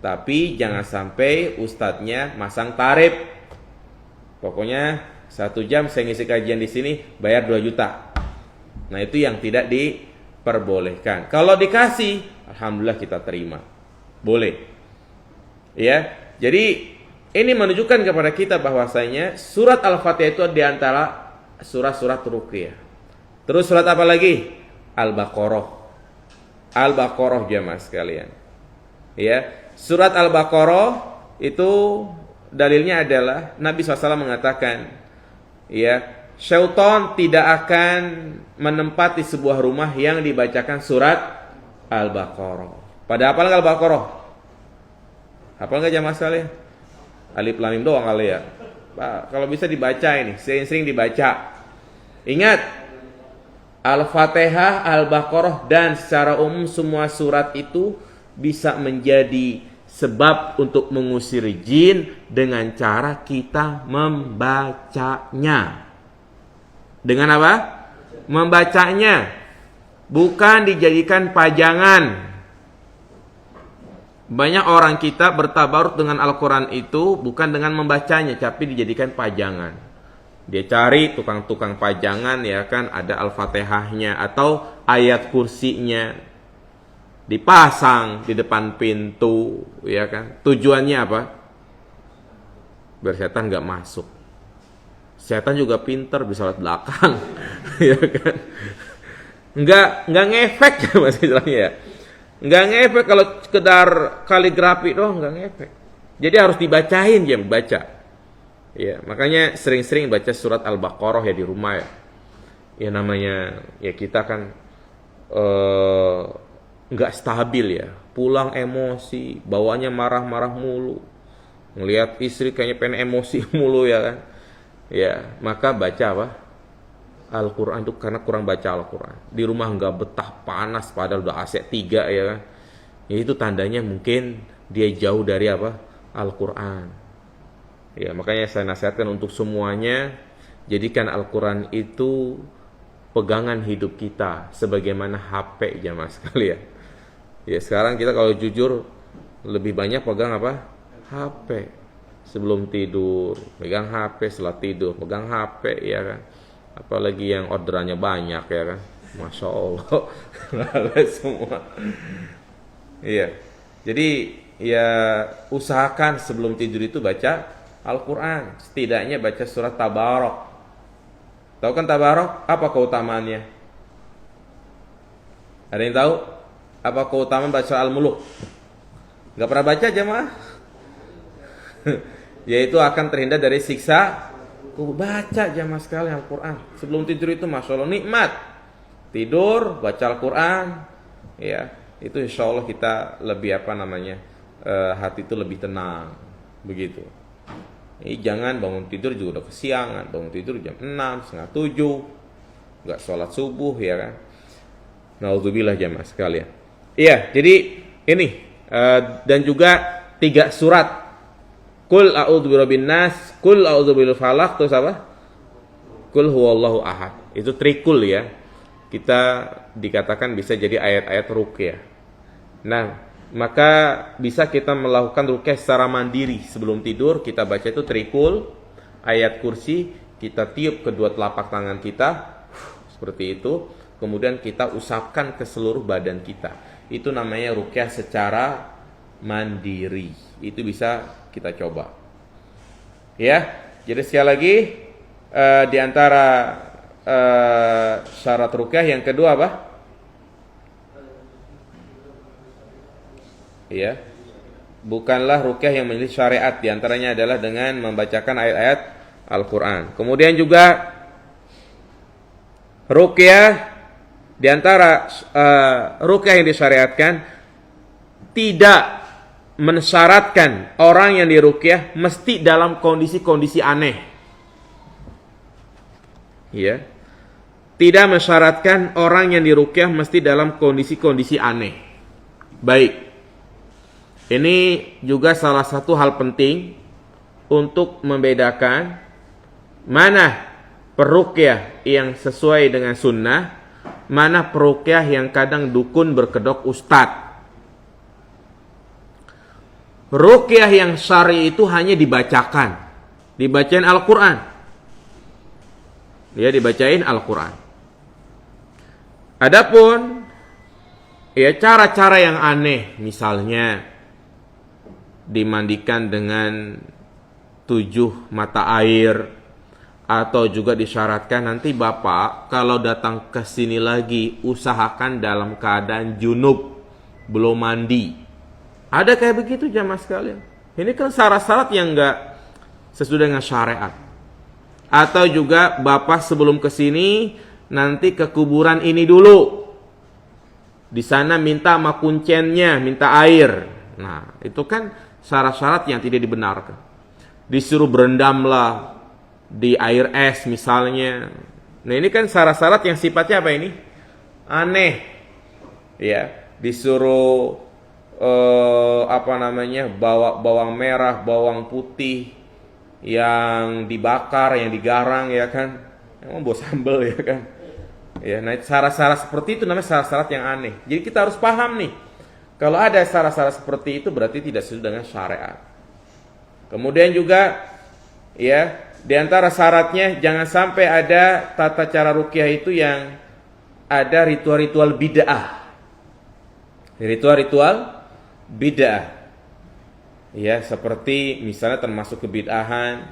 Tapi jangan sampai ustadznya masang tarif. Pokoknya 1 jam saya ngisi kajian di sini bayar 2 juta. Nah itu yang tidak diperbolehkan. Kalau dikasih, alhamdulillah kita terima. Boleh. Ya, jadi Ini menunjukkan kepada kita bahwasanya surat Al-Fatihah itu di antara surat-surat ruqyah. Terus surat apa lagi? Al-Baqarah. Al-Baqarah jemaah sekalian. Ya, surat Al-Baqarah itu dalilnya adalah Nabi SAW mengatakan, ya, syaitan tidak akan menempati sebuah rumah yang dibacakan surat Al-Baqarah. Pada hafal Al-Baqarah? Hafal nggak jemaah sekalian? Alif lam mim doang kali ya. Pak, kalau bisa dibaca ini, sering-sering dibaca. Ingat, Al-Fatihah, Al-Baqarah dan secara umum semua surat itu bisa menjadi sebab untuk mengusir jin dengan cara kita membacanya. Dengan apa? Membacanya. Bukan dijadikan pajangan. Banyak orang kita bertabaruk dengan Al-Quran itu bukan dengan membacanya, tapi dijadikan pajangan. Dia cari tukang-tukang pajangan, ya kan, ada Al-Fatihahnya atau ayat kursinya dipasang di depan pintu, ya kan. Tujuannya apa? Biar setan nggak masuk. Setan juga pinter, bisa lewat belakang, ya kan. Nggak ngefek ya maksudnya ya. Nggak ngefek kalau sekedar kaligrafi doang, nggak ngefek. Jadi harus dibacain, ya, baca. Ya, makanya sering-sering baca surat Al-Baqarah ya di rumah ya. Ya namanya ya kita kan nggak stabil ya. Pulang emosi, bawanya marah-marah mulu. Ngelihat istri kayaknya pengen emosi mulu ya kan. Ya, maka baca apa? Al-Quran itu karena kurang baca Al-Quran. Di rumah nggak betah, panas padahal udah AC 3 ya kan. Ya itu tandanya mungkin dia jauh dari apa? Al-Quran. Ya, makanya saya nasihatkan untuk semuanya, jadikan Al-Quran itu pegangan hidup kita sebagaimana HP jamaah sekalian. Ya, sekarang kita kalau jujur lebih banyak pegang apa? HP. Sebelum tidur pegang HP, setelah tidur pegang HP, ya kan. Apalagi yang orderannya banyak, ya kan. Masya Allah. Semua. Iya. Jadi ya usahakan sebelum tidur itu baca Al-Quran. Setidaknya baca surat Tabarok. Tahu kan Tabarok? Apa keutamaannya? Ada yang tahu? Apa keutamaan baca Al-Muluk? Gak pernah baca jemaah? Yaitu akan terhindar dari siksa. Baca jamaah sekalian Al-Quran sebelum tidur itu Masya Allah nikmat. Tidur baca Al-Quran, ya itu insya Allah kita lebih hati itu lebih tenang. Begitu. Ini jangan bangun tidur juga udah kesiangan, bangun tidur jam 6, setengah 7, nggak sholat subuh, ya kan. Nauzubillah jamaah sekalian. Iya, jadi ini dan juga 3 surat. Qul a'udzu birabbin nas, qul a'udzu birabbil falaq, terus apa? Qul huwallahu ahad. Itu trikul ya. Kita dikatakan bisa jadi ayat-ayat ruqyah. Nah, maka bisa kita melakukan ruqyah secara mandiri sebelum tidur. Kita baca itu trikul, ayat kursi, kita tiup kedua telapak tangan kita seperti itu, kemudian kita usapkan ke seluruh badan kita. Itu namanya ruqyah secara mandiri. Itu bisa kita coba. Ya, jadi sekali lagi di antara syarat ruqyah yang kedua apa? Ya, bukanlah ruqyah yang menjadi syariat. Di antaranya adalah dengan membacakan ayat-ayat Al-Quran. Kemudian juga ruqyah, di antara ruqyah yang disyariatkan, tidak mensyaratkan orang yang diruqyah mesti dalam kondisi-kondisi aneh. Ya. Tidak mensyaratkan orang yang diruqyah mesti dalam kondisi-kondisi aneh. Baik. Ini juga salah satu hal penting untuk membedakan mana peruqyah yang sesuai dengan sunnah, mana peruqyah yang kadang dukun berkedok ustadz. Ruqyah yang syar'i itu hanya dibacakan, dibacain Al-Quran. Ya, dibacain Al-Quran. Adapun ya cara-cara yang aneh, misalnya dimandikan dengan 7 mata air, atau juga disyaratkan nanti Bapak kalau datang ke sini lagi usahakan dalam keadaan junub, belum mandi. Ada kayak begitu jamaah sekalian. Ini kan syarat-syarat yang enggak sesuai dengan syariat. Atau juga Bapak sebelum ke sini nanti ke kuburan ini dulu. Di sana minta sama kuncennya, minta air. Nah, itu kan syarat-syarat yang tidak dibenarkan. Disuruh berendam lah di air es misalnya. Nah, ini kan syarat-syarat yang sifatnya apa ini? Aneh. Ya, disuruh bawa bawang merah, bawang putih yang dibakar, yang digarang, ya kan? Emang bau sambal, ya kan? Ya, nah syarat-syarat seperti itu namanya syarat-syarat yang aneh. Jadi kita harus paham nih. Kalau ada syarat-syarat seperti itu berarti tidak sesuai dengan syariat. Kemudian juga ya, di antara syaratnya jangan sampai ada tata cara ruqyah itu yang ada ritual-ritual bid'ah. Ritual-ritual bid'ah. Ya, seperti misalnya termasuk kebid'ahan,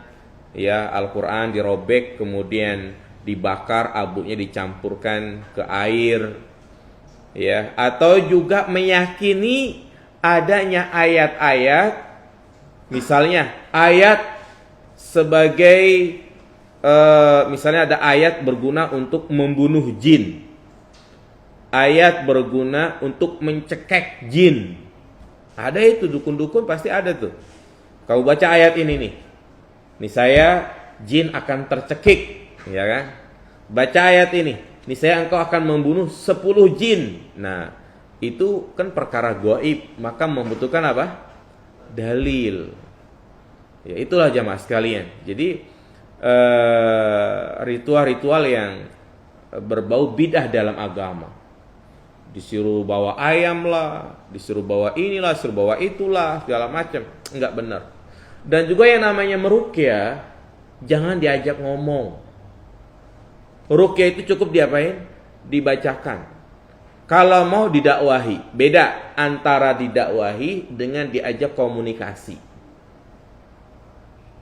ya, Al-Qur'an dirobek kemudian dibakar, abunya dicampurkan ke air. Ya, atau juga meyakini adanya ayat-ayat, misalnya ayat sebagai misalnya ada ayat berguna untuk membunuh jin, ayat berguna untuk mencekek jin. Ada itu dukun-dukun pasti ada tuh. Kau baca ayat ini nih, saya jin akan tercekik, ya kan? Baca ayat ini, saya engkau akan membunuh 10 jin. Nah, itu kan perkara gaib, maka membutuhkan apa? Dalil. Ya, itulah jamaah sekalian. Jadi ritual-ritual yang berbau bidah dalam agama. Disuruh bawa ayam lah, disuruh bawa inilah, disuruh bawa itulah, segala macam. Enggak benar. Dan juga yang namanya meruqyah, jangan diajak ngomong. Ruqyah itu cukup diapain? Dibacakan. Kalau mau didakwahi, beda antara didakwahi dengan diajak komunikasi.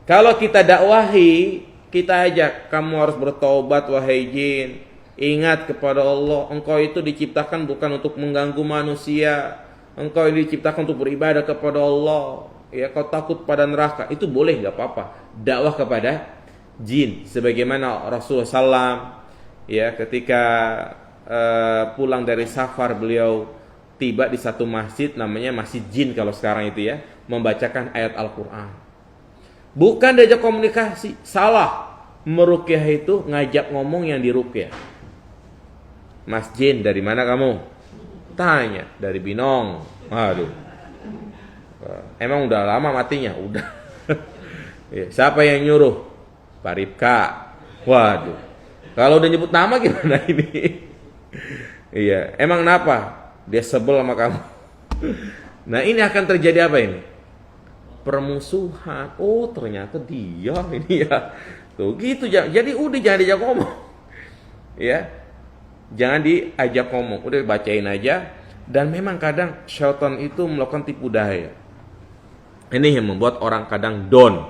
Kalau kita dakwahi, kita ajak, kamu harus bertobat wahai jin. Ingat kepada Allah, engkau itu diciptakan bukan untuk mengganggu manusia. Engkau ini diciptakan untuk beribadah kepada Allah. Ya, kau takut pada neraka, itu boleh, enggak apa-apa. Dakwah kepada jin, sebagaimana Rasulullah SAW, ya, ketika pulang dari safar, beliau tiba di satu masjid, namanya Masjid Jin kalau sekarang itu ya, membacakan ayat Al-Quran. Bukan diajak komunikasi, salah. Meruqyah itu ngajak ngomong yang diruqyah. Mas Jin, dari mana kamu? Tanya, dari Binong. Waduh. Emang udah lama matinya? Udah. Siapa yang nyuruh? Pak Ripka. Waduh. Kalau udah nyebut nama gimana ini? Iya, emang kenapa? Dia sebel sama kamu. Nah, ini akan terjadi apa ini? Permusuhan. Oh, ternyata dia ini ya. Tuh gitu. Jadi udah jangan diajak ngomong. Ya. Jangan diajak ngomong, udah bacain aja. Dan memang kadang syaitan itu melakukan tipu daya. Ini yang membuat orang kadang down.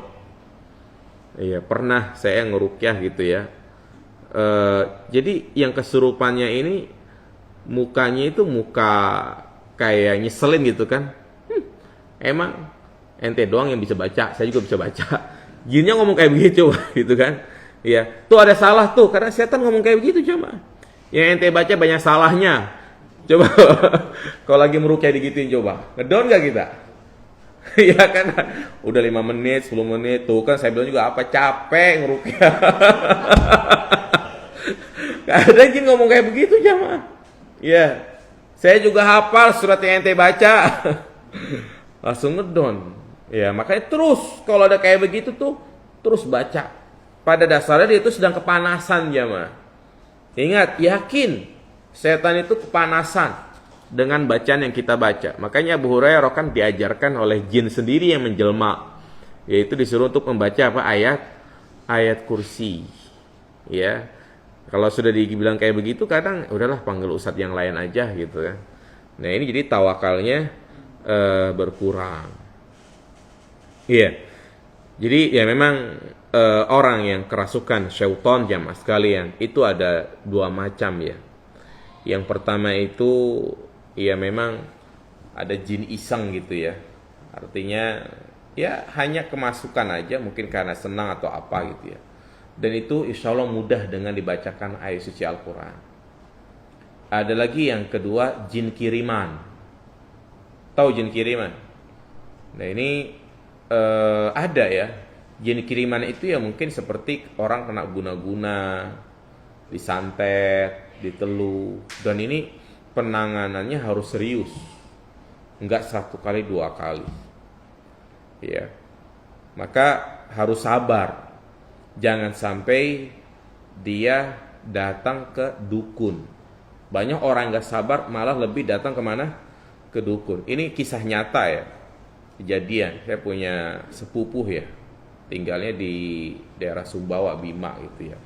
Iya, pernah saya ngeruqyah gitu ya. Jadi yang kesurupannya ini mukanya itu muka kayak nyeselin gitu kan. Emang ente doang yang bisa baca, saya juga bisa baca. Jinnya ngomong kayak begitu gitu kan. Iya, tuh ada salah tuh karena setan ngomong kayak begitu cuma. Yang ente baca banyak salahnya. Coba kalau lagi meruqyah digituin coba. Ngedown enggak kita? Iya kan? Udah 5 menit, 10 menit tuh kan saya bilang juga apa capek ngeruqyah. Kadang jin ngomong kayak begitu jamaah. Iya. Saya juga hafal surat yang ente baca. Langsung ngedown. Ya, makanya terus kalau ada kayak begitu tuh terus baca. Pada dasarnya dia itu sedang kepanasan jamaah. Ingat, yakin setan itu kepanasan dengan bacaan yang kita baca. Makanya Abu Hurairah kan diajarkan oleh jin sendiri yang menjelma, yaitu disuruh untuk membaca apa? Ayat kursi. Ya. Kalau sudah dibilang kayak begitu kadang udahlah panggil ustadz yang lain aja gitu ya. Nah, ini jadi tawakalnya berkurang. Iya. Jadi ya memang orang yang kerasukan syaitan jamaah sekalian itu ada dua macam ya. Yang pertama itu ya memang ada jin iseng gitu ya. Artinya ya hanya kemasukan aja mungkin karena senang atau apa gitu ya. Dan itu insya Allah mudah dengan dibacakan ayat suci Al-Quran. Ada lagi yang kedua jin kiriman. Tahu jin kiriman? Nah ini ada ya. Jin kiriman itu ya mungkin seperti orang kena guna-guna, disantet, ditelu. Dan ini penanganannya harus serius. Enggak 1 kali 2 kali. Ya. Maka harus sabar. Jangan sampai dia datang ke dukun. Banyak orang enggak sabar malah lebih datang kemana? Ke dukun. Ini kisah nyata ya. Kejadian. Saya punya sepupuh ya. Tinggalnya di daerah Sumbawa, Bima gitu ya.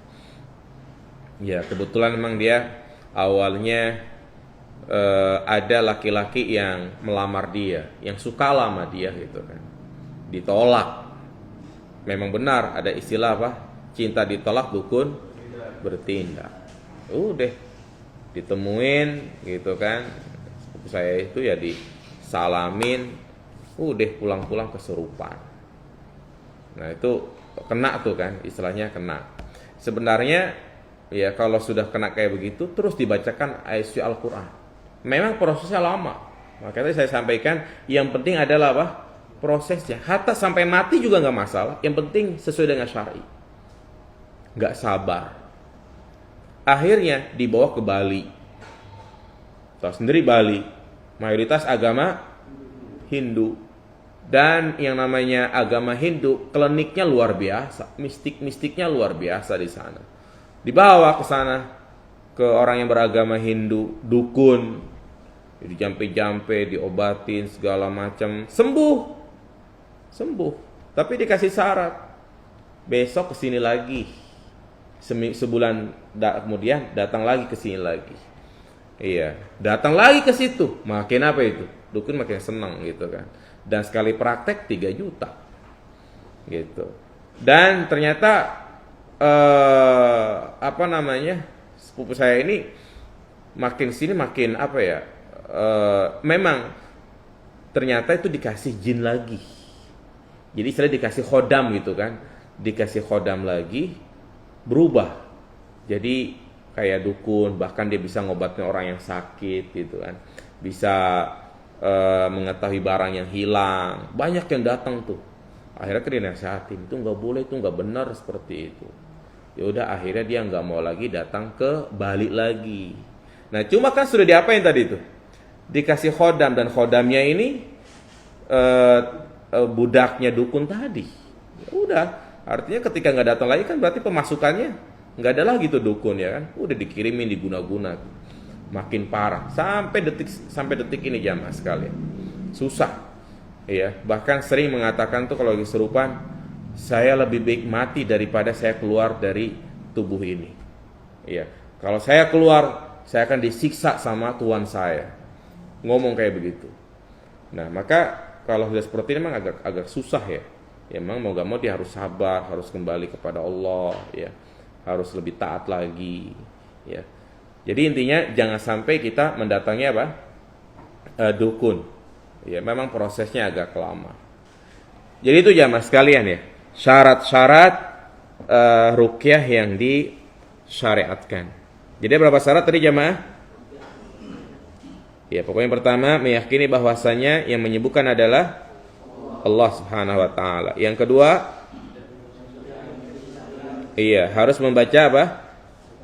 Ya kebetulan memang dia awalnya ada laki-laki yang melamar dia, yang suka lama dia gitu kan. Ditolak. Memang benar ada istilah apa? Cinta ditolak dukun bertindak. Udah ditemuin gitu kan. Sepupu saya itu ya disalamin, udah pulang-pulang kesurupan. Nah itu kena tuh kan, istilahnya kena. Sebenarnya ya kalau sudah kena kayak begitu terus dibacakan ayat suci Al-Quran. Memang prosesnya lama. Makanya saya sampaikan yang penting adalah apa? Prosesnya. Hatta sampai mati juga nggak masalah. Yang penting sesuai dengan syar'i. Nggak sabar. Akhirnya dibawa ke Bali. Tahu sendiri Bali, mayoritas agama Hindu. Dan yang namanya agama Hindu, kliniknya luar biasa, mistik-mistiknya luar biasa di sana. Dibawa ke sana ke orang yang beragama Hindu, dukun, dijampe-jampe, diobatin segala macam, sembuh. Tapi dikasih syarat, besok kesini lagi. Sebulan kemudian datang lagi ke sini lagi. Iya, datang lagi ke situ. Makin apa itu? Dukun makin senang gitu kan. Dan sekali praktek 3 juta gitu. Dan ternyata sepupu saya ini makin sini makin apa ya, memang ternyata itu dikasih jin lagi. Jadi istilah dikasih khodam gitu kan. Dikasih khodam lagi, berubah jadi kayak dukun. Bahkan dia bisa ngobatin orang yang sakit gitu kan. Bisa mengetahui barang yang hilang. Banyak yang datang tuh. Akhirnya dia nasihatin, itu nggak boleh, itu nggak benar seperti itu. Ya udah akhirnya dia nggak mau lagi datang ke Bali lagi. Nah cuma kan sudah diapain tadi itu? Dikasih khodam, dan khodamnya ini budaknya dukun tadi. Ya udah, artinya ketika nggak datang lagi kan berarti pemasukannya nggak ada lagi tuh dukun ya kan. Udah dikirimin, diguna-guna. Makin parah sampai detik ini jamaah sekalian. Susah. Ya, bahkan sering mengatakan tuh kalau lagi serupan, saya lebih baik mati daripada saya keluar dari tubuh ini. Ya, kalau saya keluar, saya akan disiksa sama Tuhan saya. Ngomong kayak begitu. Nah, maka kalau sudah seperti ini memang agak susah ya. Ya memang mau gak mau dia harus sabar, harus kembali kepada Allah ya. Harus lebih taat lagi ya. Jadi intinya jangan sampai kita mendatangi apa? Dukun. Ya, memang prosesnya agak lama. Jadi itu jamaah sekalian ya. Syarat-syarat ruqyah yang disyariatkan. Jadi berapa syarat tadi jamaah? Ya, pokoknya yang pertama meyakini bahwasanya yang menyembuhkan adalah Allah Subhanahu wa taala. Yang kedua, iya, harus membaca apa?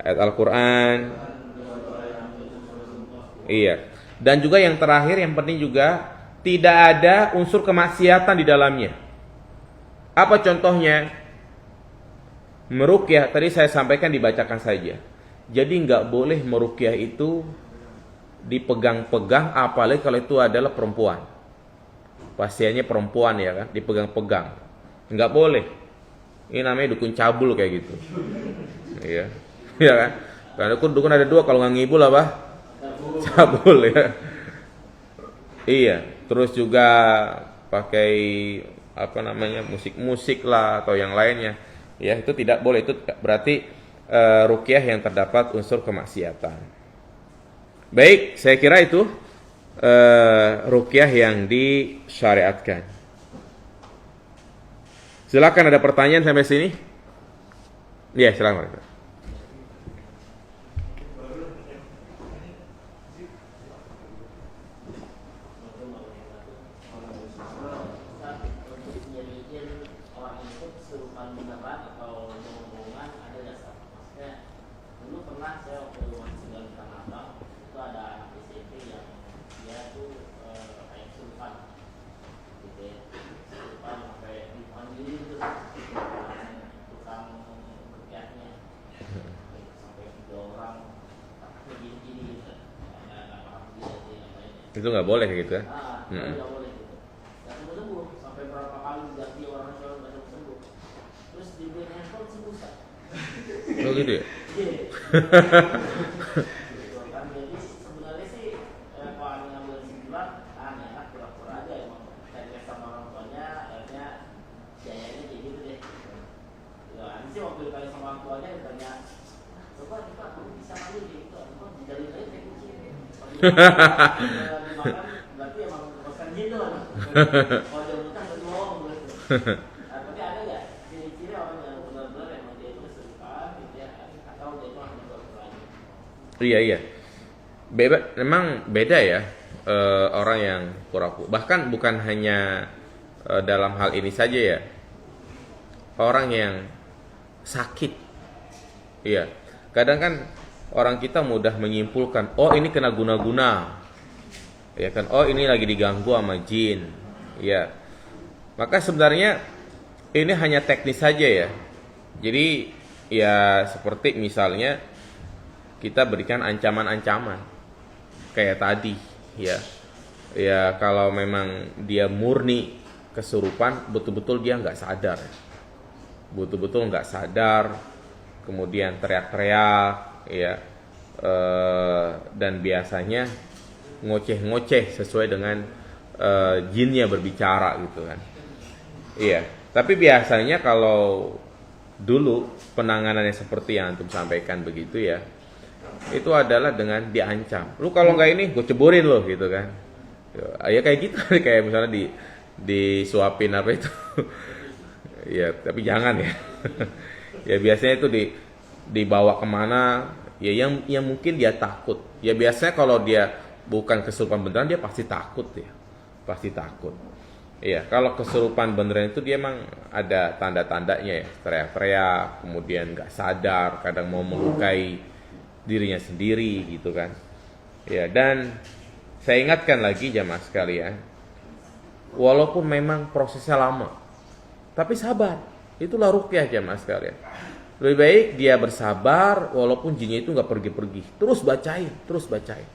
Ayat Al-Qur'an. Iya. Dan juga yang terakhir yang penting juga tidak ada unsur kemaksiatan di dalamnya. Apa contohnya? Meruqyah tadi saya sampaikan dibacakan saja. Jadi nggak boleh meruqyah itu dipegang-pegang, apalagi kalau itu adalah perempuan. Pasiennya perempuan ya kan, dipegang-pegang. Nggak boleh. Ini namanya dukun cabul kayak gitu. Iya. Iya kan? Karena dukun ada 2, kalau nggak ngibul apa? Cabul ya. Iya, terus juga pakai apa namanya, musik-musik lah atau yang lainnya, ya itu tidak boleh. Itu berarti ruqyah yang terdapat unsur kemaksiatan. Baik, saya kira itu ruqyah yang disyariatkan. Silakan, ada pertanyaan sampai sini? Ya, silakan. Itu nggak boleh gitu kan? Nggak boleh gitu. Nggak sembuh sampai berapa kali ganti orang sholat nggak sembuh. Terus dibeli handphone sembuh sah. Oh gitu ya? Iya. Kan jadi sebenarnya sih kalau ada ngambil kesimpulan, anak pura-pura aja emang tanya sama orang tuanya, akhirnya biayanya kayak gitu deh. Ya, ini sih waktu ditanya sama orang tuanya ditanya, coba kamu bisa ngambil gitu, atau dijalin aja kayak gitu. Berarti emang kosan gitu lah. Kalau dia bukan berarti bohong gitu. Tapi ada nggak ciri-ciri orang yang benar-benar emang dia itu kesulitan gitu ya, atau dia itu hanya pura-pura aja? Iya. Memang beda ya orang yang pura-pura. Bahkan bukan hanya dalam hal ini saja ya. Orang yang sakit. Iya. Kadang kan orang kita mudah menyimpulkan, oh ini kena guna-guna. Ya kan, oh ini lagi diganggu sama jin. Ya. Maka sebenarnya ini hanya teknis saja ya. Jadi ya seperti misalnya kita berikan ancaman-ancaman kayak tadi ya. Ya kalau memang dia murni kesurupan, betul-betul dia nggak sadar. Betul-betul nggak sadar, kemudian teriak-teriak ya, dan biasanya ngoceh-ngoceh sesuai dengan jinnya berbicara gitu kan. Iya, tapi biasanya kalau dulu penanganannya seperti yang antum sampaikan begitu ya, itu adalah dengan diancam. Lu kalau nggak ini gue ceburin lo gitu kan. Ya kayak gitu kayak misalnya disuapin apa itu. Ya tapi jangan ya. Ya biasanya itu dibawa kemana ya yang mungkin dia takut. Ya biasanya kalau dia bukan kesurupan beneran dia pasti takut ya. Pasti takut. Iya, kalau kesurupan beneran itu dia emang ada tanda-tandanya ya, teriak-teriak, kemudian nggak sadar, kadang mau melukai dirinya sendiri gitu kan. Ya, dan saya ingatkan lagi jamaah sekalian, walaupun memang prosesnya lama, tapi sabar. Itulah ruqyah jamaah sekalian. Lebih baik dia bersabar walaupun jinnya itu nggak pergi-pergi. Terus bacain.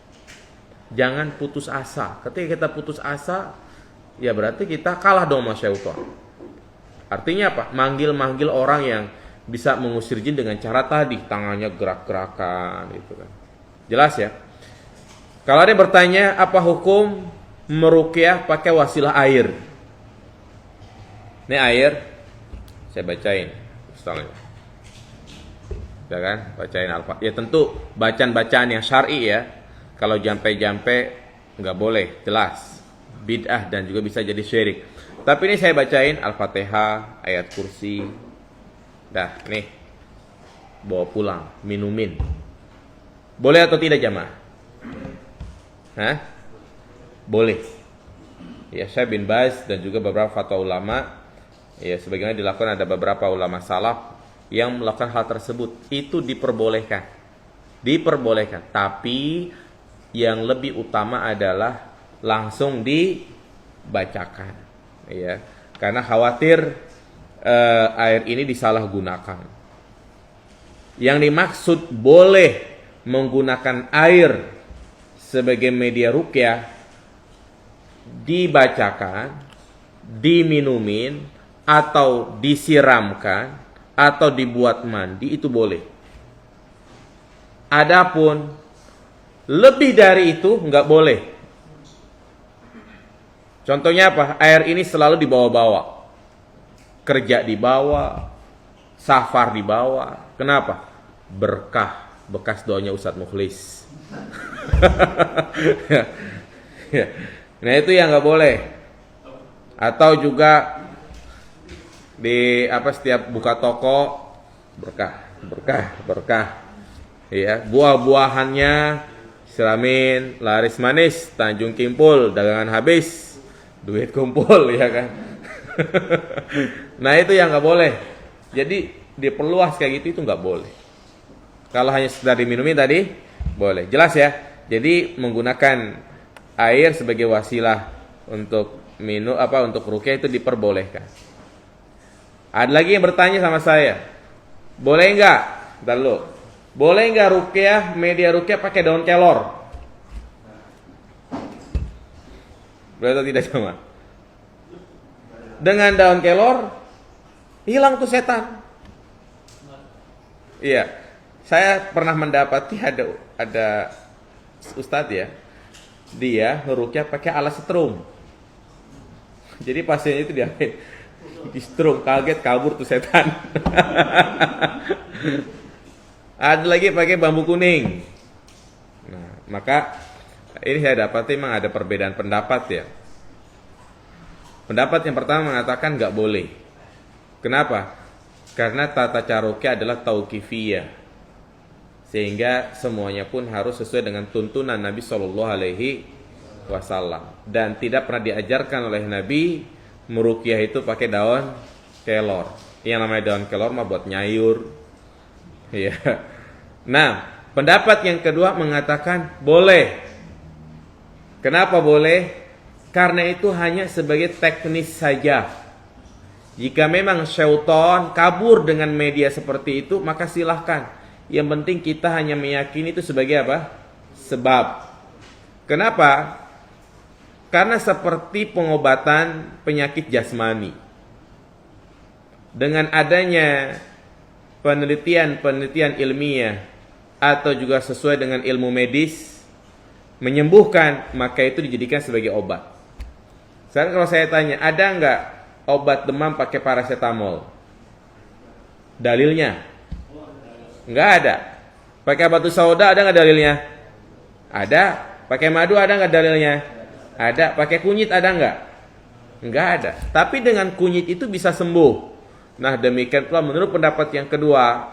Jangan putus asa. Ketika kita putus asa, ya berarti kita kalah dong sama syaitan. Artinya apa? Manggil orang yang bisa mengusir jin dengan cara tadi, tangannya gerak-gerakan gitu kan. Jelas ya? Kalau ada bertanya apa hukum meruqyah pakai wasilah air? Ini air saya bacain Ustaznya. Ya kan? Bacain Al-Fatihah. Ya tentu bacaan-bacaan yang syar'i ya. Kalau jampe-jampe enggak boleh, jelas. Bid'ah dan juga bisa jadi syirik. Tapi ini saya bacain Al-Fatihah, ayat kursi. Dah, nih. Bawa pulang, minumin. Boleh atau tidak jamaah? Hah? Boleh. Ya, Syekh bin Baz dan juga beberapa fatwa ulama, ya sebagaimana dilakukan ada beberapa ulama salaf yang melakukan hal tersebut, itu diperbolehkan. Tapi yang lebih utama adalah langsung dibacakan, ya, karena khawatir air ini disalahgunakan. Yang dimaksud boleh menggunakan air sebagai media ruqyah, dibacakan, diminumin, atau disiramkan, atau dibuat mandi, itu boleh. Adapun lebih dari itu nggak boleh. Contohnya apa? Air ini selalu dibawa-bawa. kerja dibawa, safar dibawa. Kenapa? Berkah, bekas doanya Ustadz Mukhlis. Ya. Nah itu yang nggak boleh. Atau juga di setiap buka toko berkah, berkah, berkah. Ya, buah-buahannya siramin, laris manis, Tanjung Kimpul, dagangan habis, duit kumpul, ya kan. Nah itu yang nggak boleh. Jadi diperluas kayak gitu itu nggak boleh. Kalau hanya sekedar diminumi tadi boleh. Jelas ya. Jadi menggunakan air sebagai wasilah untuk untuk ruqyah itu diperbolehkan. Ada lagi yang bertanya sama saya, boleh nggak? Bentar dulu. Boleh nggak ruqyah, media ruqyah pakai daun kelor? Boleh atau tidak sama? Dengan daun kelor hilang tuh setan. Iya, saya pernah mendapati ada ustadz ya, dia ngeruqyah pakai alat setrum. Jadi pasiennya itu diapain? Di setrum, kaget kabur tuh setan. Ada lagi pakai bambu kuning. Nah, maka ini saya dapati memang ada perbedaan pendapat ya. Pendapat yang pertama mengatakan nggak boleh. Kenapa? Karena tata cara ruqyah adalah tauqifiyah, sehingga semuanya pun harus sesuai dengan tuntunan Nabi Shallallahu Alaihi Wasallam, dan tidak pernah diajarkan oleh Nabi meruqyah itu pakai daun kelor. Yang namanya daun kelor mah buat nyayur. Ya. Nah, pendapat yang kedua mengatakan boleh. Kenapa boleh? Karena itu hanya sebagai teknis saja. Jika memang syaitan kabur dengan media seperti itu, maka silahkan. Yang penting kita hanya meyakini itu sebagai apa? Sebab. Kenapa? Karena seperti pengobatan penyakit jasmani. Dengan adanya penelitian ilmiah atau juga sesuai dengan ilmu medis menyembuhkan, maka itu dijadikan sebagai obat. Sekarang kalau saya tanya, ada nggak obat demam pakai paracetamol? Dalilnya? Nggak ada. Pakai batu sauda ada nggak dalilnya? Ada. Pakai madu ada nggak dalilnya? Ada. Pakai kunyit ada nggak? Nggak ada. Tapi dengan kunyit itu bisa sembuh. Nah demikian pula menurut pendapat yang kedua,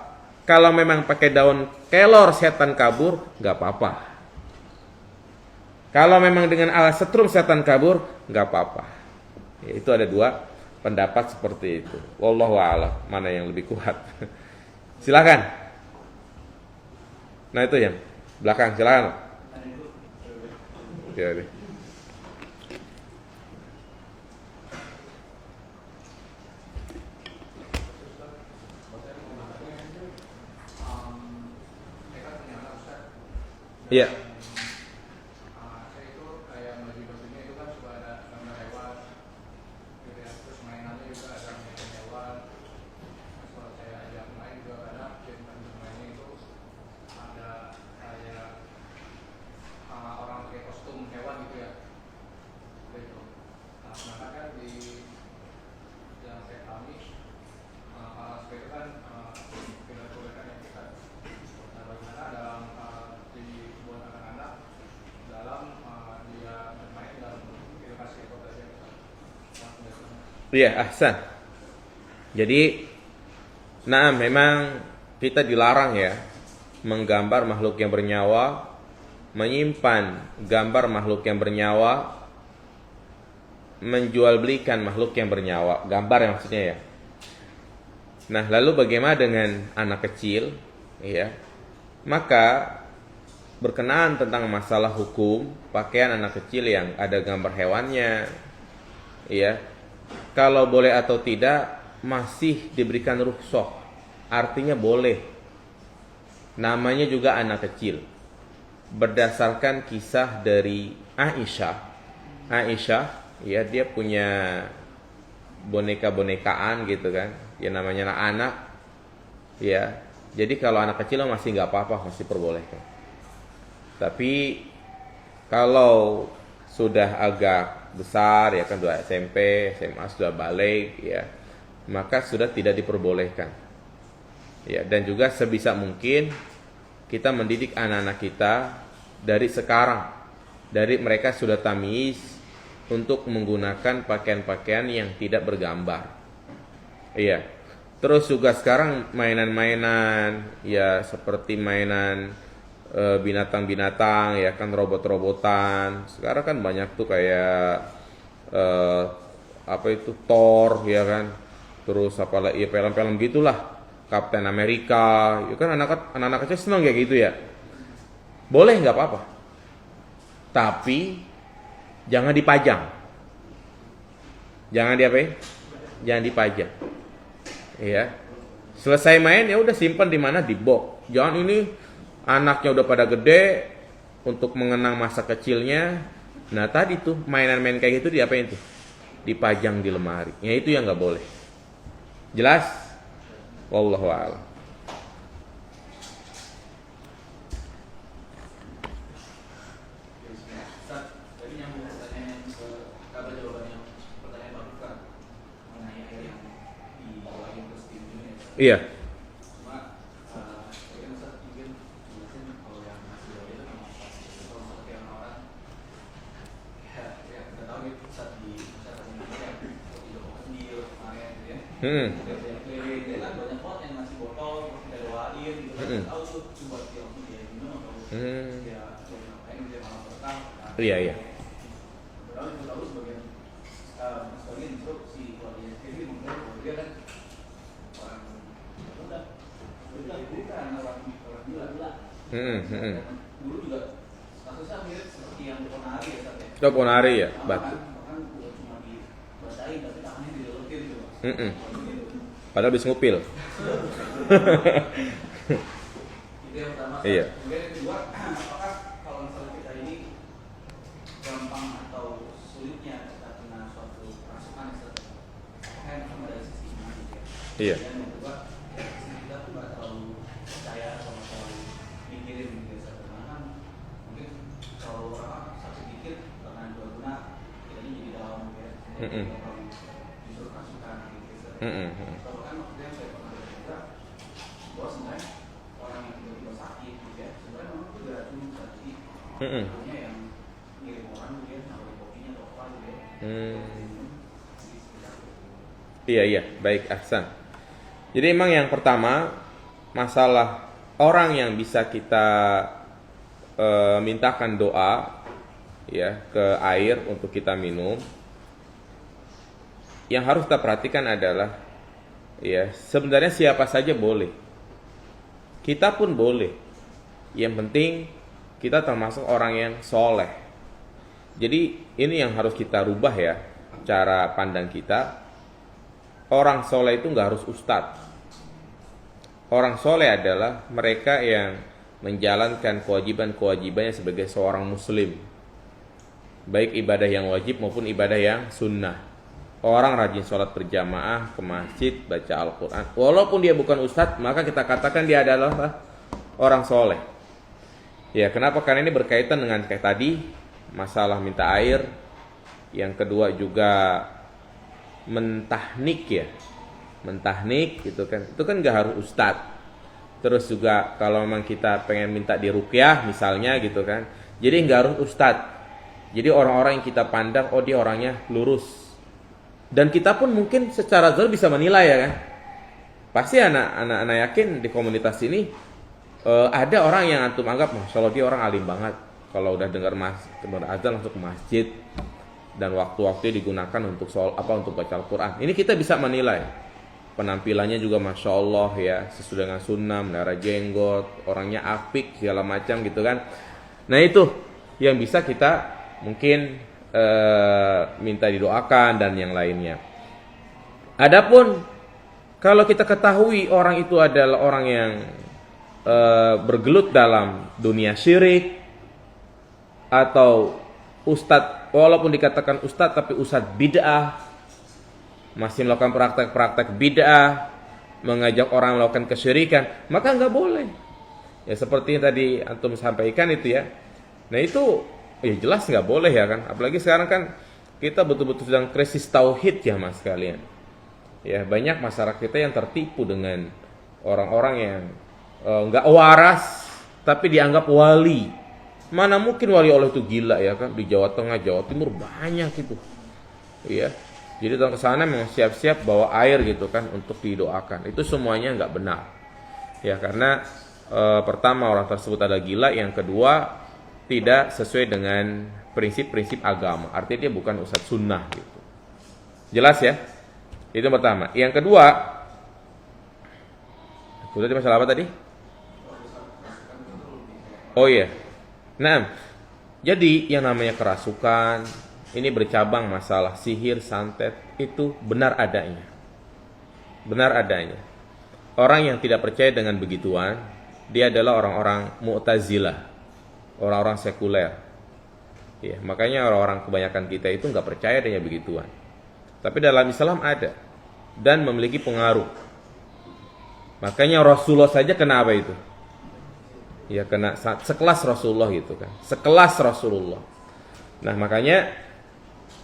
kalau memang pakai daun kelor setan kabur, nggak apa-apa. Kalau memang dengan alat setrum setan kabur, nggak apa-apa. Ya, itu ada dua pendapat seperti itu. Wallahu a'lam, mana yang lebih kuat. Silakan. Nah itu yang belakang, silakan. Ya, deh. Iya. Saya itu kayak baju bajunya itu kan suka ada gambar hewan, gitu ya. Terus mainannya juga ada mainan hewan. Terus kalau saya ajak main juga kadang mainnya itu ada kayak orang pakai kostum hewan gitu ya. Gitu. Nah, sedangkan kan di yang saya pahami hal seperti itu kan tidak bolehkan yang kita. Nah, bagaimana dalam dibuat anak-anak dalam dia bermain dalam edukasi ekonomi. Iya, ahsan. Jadi, nah memang kita dilarang ya menggambar makhluk yang bernyawa, menyimpan gambar makhluk yang bernyawa, menjual belikan makhluk yang bernyawa, gambar yang maksudnya ya. Nah, lalu bagaimana dengan anak kecil? Ya, maka berkenaan tentang masalah hukum pakaian anak kecil yang ada gambar hewannya, ya, kalau boleh atau tidak masih diberikan rukhsah, artinya boleh. Namanya juga anak kecil. Berdasarkan kisah dari Aisyah, ya, dia punya boneka-bonekaan gitu kan, ya namanya anak, ya. Jadi kalau anak kecil masih nggak apa-apa, masih perbolehkan. Tapi kalau sudah agak besar ya kan, sudah SMP, SMA, sudah balik ya, maka sudah tidak diperbolehkan. Ya, dan juga sebisa mungkin kita mendidik anak-anak kita dari sekarang, dari mereka sudah tamyiz untuk menggunakan pakaian-pakaian yang tidak bergambar. Iya. Terus juga sekarang mainan-mainan ya seperti mainan binatang-binatang ya kan, robot-robotan. Sekarang kan banyak tuh kayak apa itu Thor ya kan. Terus apalagi ya film-film gitulah. Captain America, ya kan anak-anak kecil senang kayak gitu ya. Boleh nggak apa-apa. Tapi jangan dipajang. Jangan diapain? Jangan dipajang. Ya. Selesai main ya udah simpan di mana, di box. Jangan ini anaknya udah pada gede untuk mengenang masa kecilnya. Nah, tadi tuh mainan-main kayak gitu diapain tuh? Dipajang di lemari. Ya itu yang nggak boleh. Jelas? Wallahu a'lam. Tadi nyambung pertanyaan ke kabar jawaban yang pertanyaan Bang Bukan mengenai air yang dibawain ke steam ini ya. Iya. Cuma saya kan Ustaz mungkin jelasin kalau yang masih jauh itu memang kalau seperti orang-orang ya kita tahu gitu Ustaz di masyarakat Indonesia yang seperti Joko Kendil kemarin gitu ya. Keliling itu kan banyak banget yang ngasih botol kita doain gitu kan. Tahu tuh buat dia langsung dia minum atau dia ngapain dia malah berkah. Iya. Padahal itu tahu sebagian justru si keluarganya sendiri mengklaim bahwa dia kan orang bukan orang gila. Dulu juga kasusnya mirip seperti yang di Ponari ya Ustaz ya. Oh, Ponari ya, Bahkan bukan cuma dibacain tapi tangannya dilelutin gitu. Padahal bisa ngupil. Itu yang pertama. Iya. Kemudian yang kedua, apakah kalau misalnya kita ini gampang atau sulitnya kita kena suatu rasukan kan sama dari sisi iman gitu ya. Iya. Dan yang kedua, kita tuh nggak terlalu percaya atau nggak terlalu mikirin gitu ya. Karena mungkin kalau orang sakit dikit karena dua guna kita ini jadi dalam gitu ya. Kalau justru rasukan gitu ya. Kalau kan waktu yang saya pernah baca juga bahwa sebenarnya orang yang tiba-tiba sakit gitu ya, sebenarnya memang itu beracun jadi punya yang ngirim orang gitu ya, nawarin kopinya atau apa gitu ya. Iya, baik, ahsan. Jadi emang yang pertama masalah orang yang bisa kita mintakan doa ya ke air untuk kita minum. Yang harus kita perhatikan adalah ya sebenarnya siapa saja boleh. Kita pun boleh. Yang penting kita termasuk orang yang soleh. Jadi ini yang harus kita rubah ya cara pandang kita. Orang soleh itu nggak harus ustadz. Orang soleh adalah mereka yang menjalankan kewajiban-kewajibannya sebagai seorang muslim. Baik ibadah yang wajib maupun ibadah yang sunnah. Orang rajin sholat berjamaah ke masjid, baca Al-Quran. Walaupun dia bukan ustadz, maka kita katakan dia adalah orang soleh. Ya, kenapa? Karena ini berkaitan dengan kayak tadi, masalah minta air. Yang kedua juga mentahnik ya. Mentahnik gitu kan. Itu kan gak harus ustadz. Terus juga kalau memang kita pengen minta diruqyah misalnya gitu kan. Jadi gak harus ustadz. Jadi orang-orang yang kita pandang, oh dia orangnya lurus. Dan kita pun mungkin secara zahir bisa menilai ya kan. Pasti anak yakin di komunitas ini ada orang yang antum anggap, masya Allah dia orang alim banget. Kalau udah dengar azan langsung ke masjid dan waktu-waktu digunakan untuk untuk baca Al-Quran. Ini kita bisa menilai. Penampilannya juga masya Allah ya, sesuai dengan sunnah, melihara jenggot, orangnya apik segala macam gitu kan. Nah itu yang bisa kita mungkin minta didoakan dan yang lainnya. Adapun kalau kita ketahui orang itu adalah orang yang bergelut dalam dunia syirik atau ustadz, walaupun dikatakan ustadz tapi ustadz bid'ah, masih melakukan praktek-praktek bid'ah, mengajak orang melakukan kesyirikan, maka nggak boleh. Ya seperti yang tadi antum sampaikan itu ya. Nah itu ya jelas nggak boleh ya kan. Apalagi sekarang kan kita betul-betul sedang krisis tauhid ya mas kalian. Ya, banyak masyarakat kita yang tertipu dengan orang-orang yang nggak waras tapi dianggap wali. Mana mungkin wali Allah itu gila ya kan? Di Jawa Tengah, Jawa Timur banyak itu. Iya. Jadi datang ke sana memang siap-siap bawa air gitu kan untuk didoakan. Itu semuanya nggak benar. Ya, karena pertama orang tersebut adalah gila, yang kedua tidak sesuai dengan prinsip-prinsip agama. Artinya dia bukan ustadz sunnah gitu. Jelas ya? Itu yang pertama. Yang kedua, sudah masalah apa tadi? Oh iya. Nah, jadi yang namanya kerasukan ini bercabang masalah sihir, santet, itu benar adanya. Benar adanya. Orang yang tidak percaya dengan begituan, dia adalah orang-orang Mu'tazilah, orang-orang sekuler. Ya, makanya orang-orang kebanyakan kita itu nggak percaya dengan begituan. Tapi dalam Islam ada dan memiliki pengaruh. Makanya Rasulullah saja kena apa itu? Ya kena sekelas Rasulullah gitu kan. Sekelas Rasulullah. Nah, makanya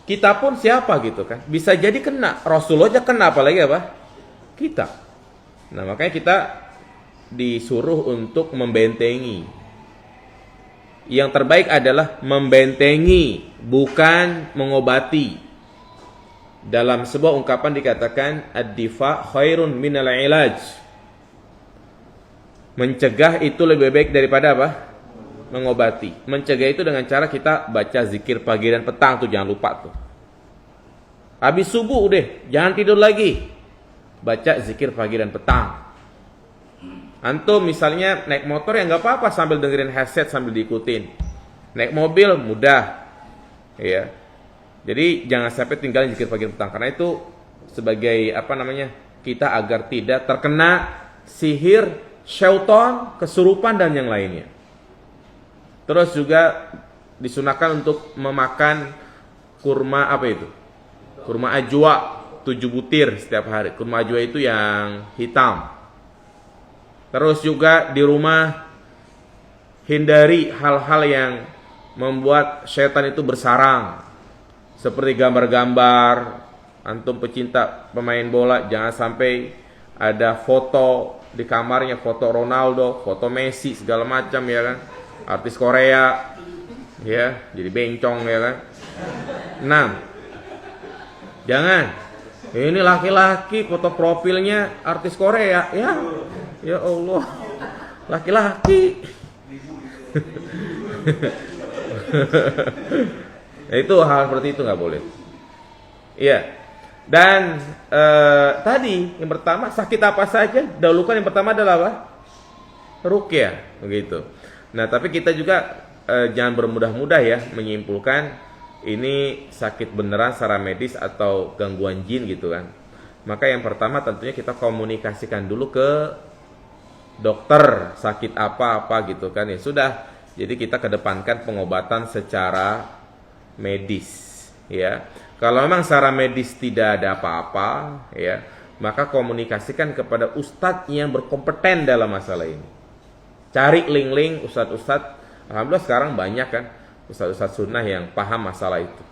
kita pun siapa gitu kan? Bisa jadi kena. Rasulullah aja kena, apalagi apa? Kita. Nah, makanya kita disuruh untuk membentengi. Yang terbaik adalah membentengi, bukan mengobati. Dalam sebuah ungkapan dikatakan ad-difa khairun minal ilaj. Mencegah itu lebih baik daripada apa? Mengobati. Mencegah itu dengan cara kita baca zikir pagi dan petang tuh, jangan lupa tuh. Habis subuh udah, jangan tidur lagi. Baca zikir pagi dan petang. Antum misalnya naik motor ya nggak apa-apa sambil dengerin headset sambil diikutin. Naik mobil mudah, ya. Jadi jangan sampai tinggalin zikir pagi dan petang, karena itu sebagai apa namanya, kita agar tidak terkena sihir, syaitan, kesurupan dan yang lainnya. Terus juga disunahkan untuk memakan kurma apa itu? Kurma ajwa 7 butir setiap hari. Kurma ajwa itu yang hitam. Terus juga di rumah hindari hal-hal yang membuat syaitan itu bersarang. Seperti gambar-gambar, antum pecinta pemain bola, jangan sampai ada foto di kamarnya, foto Ronaldo, foto Messi, segala macam ya kan. Artis Korea, ya, jadi bencong ya kan. 6. Jangan. Ini laki-laki foto profilnya artis Korea, ya. Ya Allah, laki-laki. Itu hal seperti itu nggak boleh. Iya. Dan tadi yang pertama sakit apa saja, dahulukan yang pertama adalah apa? Ruqyah, begitu. Nah, tapi kita juga jangan bermudah-mudah ya menyimpulkan ini sakit beneran secara medis atau gangguan jin gitu kan. Maka yang pertama tentunya kita komunikasikan dulu ke dokter sakit apa gitu kan ya sudah. Jadi kita kedepankan pengobatan secara medis ya. Kalau memang secara medis tidak ada apa-apa ya, maka komunikasikan kepada ustadz yang berkompeten dalam masalah ini. Cari link-link ustadz-ustadz. Alhamdulillah sekarang banyak kan ustadz-ustadz sunnah yang paham masalah itu.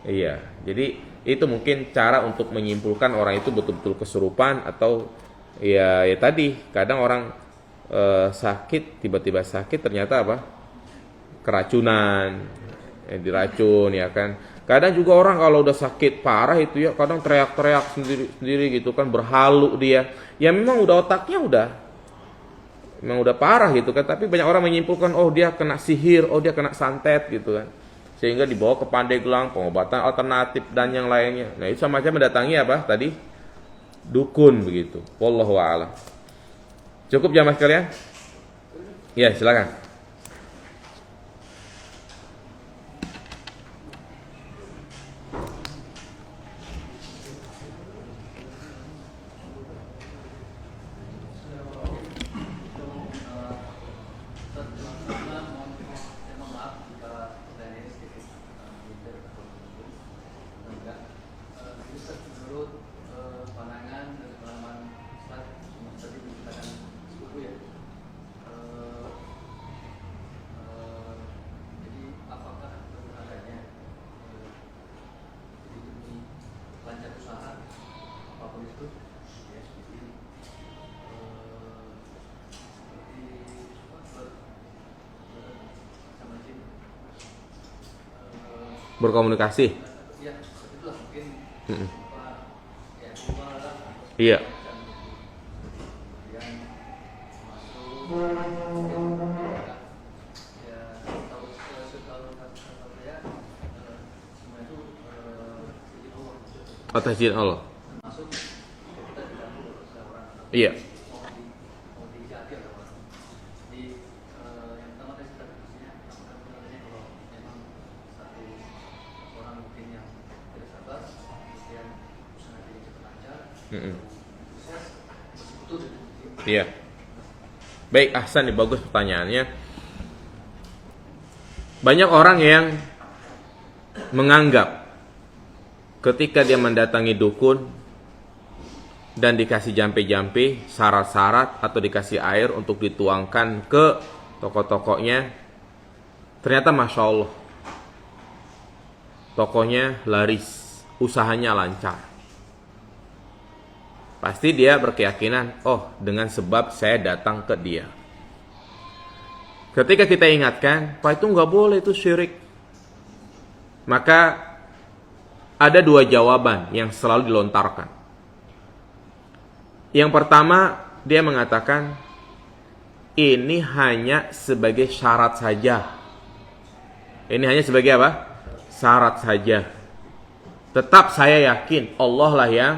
Iya, jadi itu mungkin cara untuk menyimpulkan orang itu betul-betul kesurupan atau ya tadi kadang orang sakit, tiba-tiba sakit ternyata apa? Keracunan, diracun ya kan. Kadang juga orang kalau udah sakit parah itu ya kadang teriak-teriak sendiri gitu kan, berhalu dia. Ya memang udah otaknya memang udah parah gitu kan, tapi banyak orang menyimpulkan oh dia kena sihir, oh dia kena santet gitu kan. Sehingga dibawa ke Pandeglang, pengobatan alternatif dan yang lainnya. Nah, itu sama aja mendatangi apa tadi? Dukun begitu. Wallahu a'lam. Cukup jamaah sekalian? Ya, silakan. berkomunikasi. Ya, seperti itulah mungkin Mm-mm. ya cuma lah. Iya. Kemudian masuk ya tahu setahu saya semua itu izin Allah. Atas izin Allah. Masuk kita tidak perlu seorang Iya. mau dijati atau apa. Jadi yang pertama tadi kita diskusinya apakah benar kalau memang satu orang mungkin yang tidak sabar kemudian usaha dia cepat lancar sukses betul betul. Iya. Baik, Ahsan, bagus pertanyaannya. Banyak orang yang menganggap ketika dia mendatangi dukun dan dikasih jampe-jampe, syarat-syarat atau dikasih air untuk dituangkan ke toko-tokonya, ternyata Masya Allah tokonya laris, usahanya lancar. Pasti dia berkeyakinan, oh dengan sebab saya datang ke dia. Ketika kita ingatkan, Pak itu nggak boleh, itu syirik. Maka ada dua jawaban yang selalu dilontarkan. Yang pertama, dia mengatakan, ini hanya sebagai syarat saja. Ini hanya sebagai apa? Syarat saja. Tetap saya yakin Allah lah yang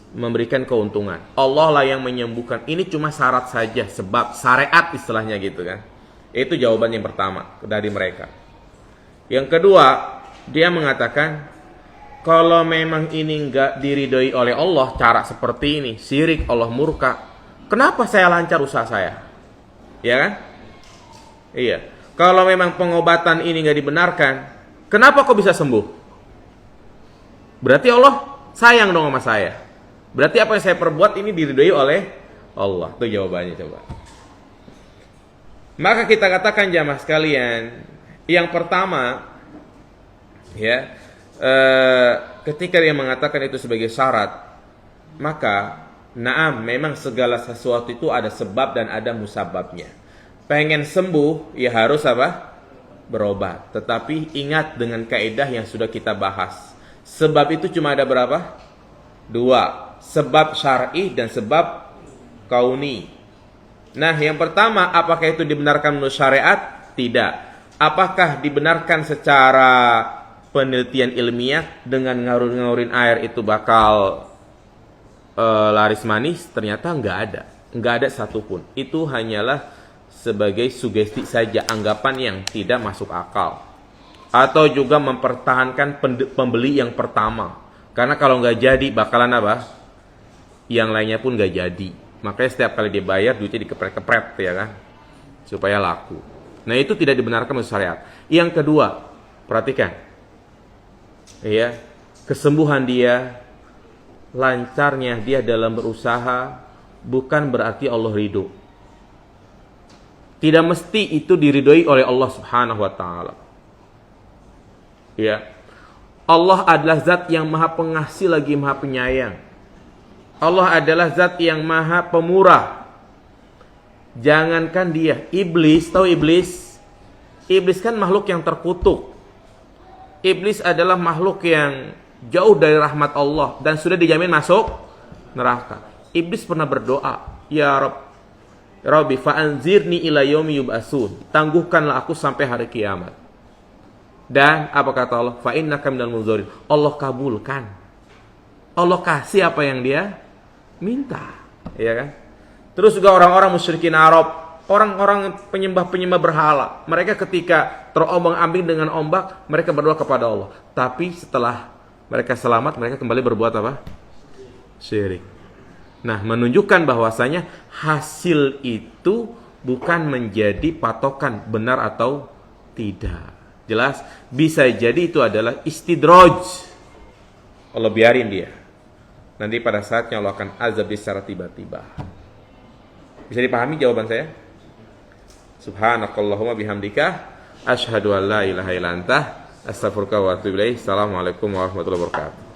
memberikan keuntungan. Allah lah yang menyembuhkan. Ini cuma syarat saja, sebab syariat istilahnya gitu kan. Itu jawaban yang pertama dari mereka. Yang kedua, dia mengatakan, kalau memang ini enggak diridhoi oleh Allah, cara seperti ini, syirik, Allah murka, kenapa saya lancar usaha saya? Ya kan? Iya. Kalau memang pengobatan ini enggak dibenarkan, kenapa kok bisa sembuh? Berarti Allah sayang dong sama saya. Berarti apa yang saya perbuat ini diridhoi oleh Allah. Itu jawabannya coba. Maka kita katakan jamaah sekalian, yang pertama, ya, ketika dia mengatakan itu sebagai syarat, maka naam, memang segala sesuatu itu ada sebab dan ada musababnya. Pengen sembuh, ya harus apa? Berobat. Tetapi ingat dengan kaidah yang sudah kita bahas. Sebab itu cuma ada berapa? Dua. Sebab syar'i dan sebab kauni. Nah, yang pertama, apakah itu dibenarkan menurut syariat? Tidak. Apakah dibenarkan secara penelitian ilmiah dengan ngawur-ngawurin air itu bakal laris manis? Ternyata enggak ada. Enggak ada satupun. Itu hanyalah sebagai sugesti saja, anggapan yang tidak masuk akal. Atau juga mempertahankan pembeli yang pertama. Karena kalau enggak jadi bakalan apa? Yang lainnya pun enggak jadi. Makanya setiap kali dia bayar duitnya dikepret-kepret ya kan, supaya laku. Nah, itu tidak dibenarkan menurut syariat. Yang kedua, perhatikan, ya, kesembuhan dia, lancarnya dia dalam berusaha bukan berarti Allah ridho. Tidak mesti itu diridhoi oleh Allah Subhanahu wa taala. Ya. Allah adalah zat yang maha pengasih lagi maha penyayang. Allah adalah zat yang maha pemurah. Jangankan dia, iblis, tahu iblis? Iblis kan makhluk yang terkutuk. Iblis adalah makhluk yang jauh dari rahmat Allah dan sudah dijamin masuk neraka. Iblis pernah berdoa, ya Rabbi fa'anzirni ila yaumi yub'atsun. Tangguhkanlah aku sampai hari kiamat. Dan apa kata Allah? Fa innaka minal munzirin. Allah kabulkan. Allah kasih apa yang dia minta, ya kan? Terus juga orang-orang musyrikin Arab, orang-orang penyembah-penyembah berhala, mereka ketika terombang-ambing dengan ombak, mereka berdoa kepada Allah. Tapi setelah mereka selamat, mereka kembali berbuat apa? Syirik. Nah, menunjukkan bahwasanya hasil itu bukan menjadi patokan benar atau tidak. Jelas, bisa jadi itu adalah istidraj. Allah biarin dia. Nanti pada saatnya Allah akan azab dia secara tiba-tiba. Bisa dipahami jawaban saya? Subhanakallahumma bihamdika asyhadu an la ilaha illa anta astaghfiruka wa atubu ilaik. Assalamualaikum warahmatullahi wabarakatuh.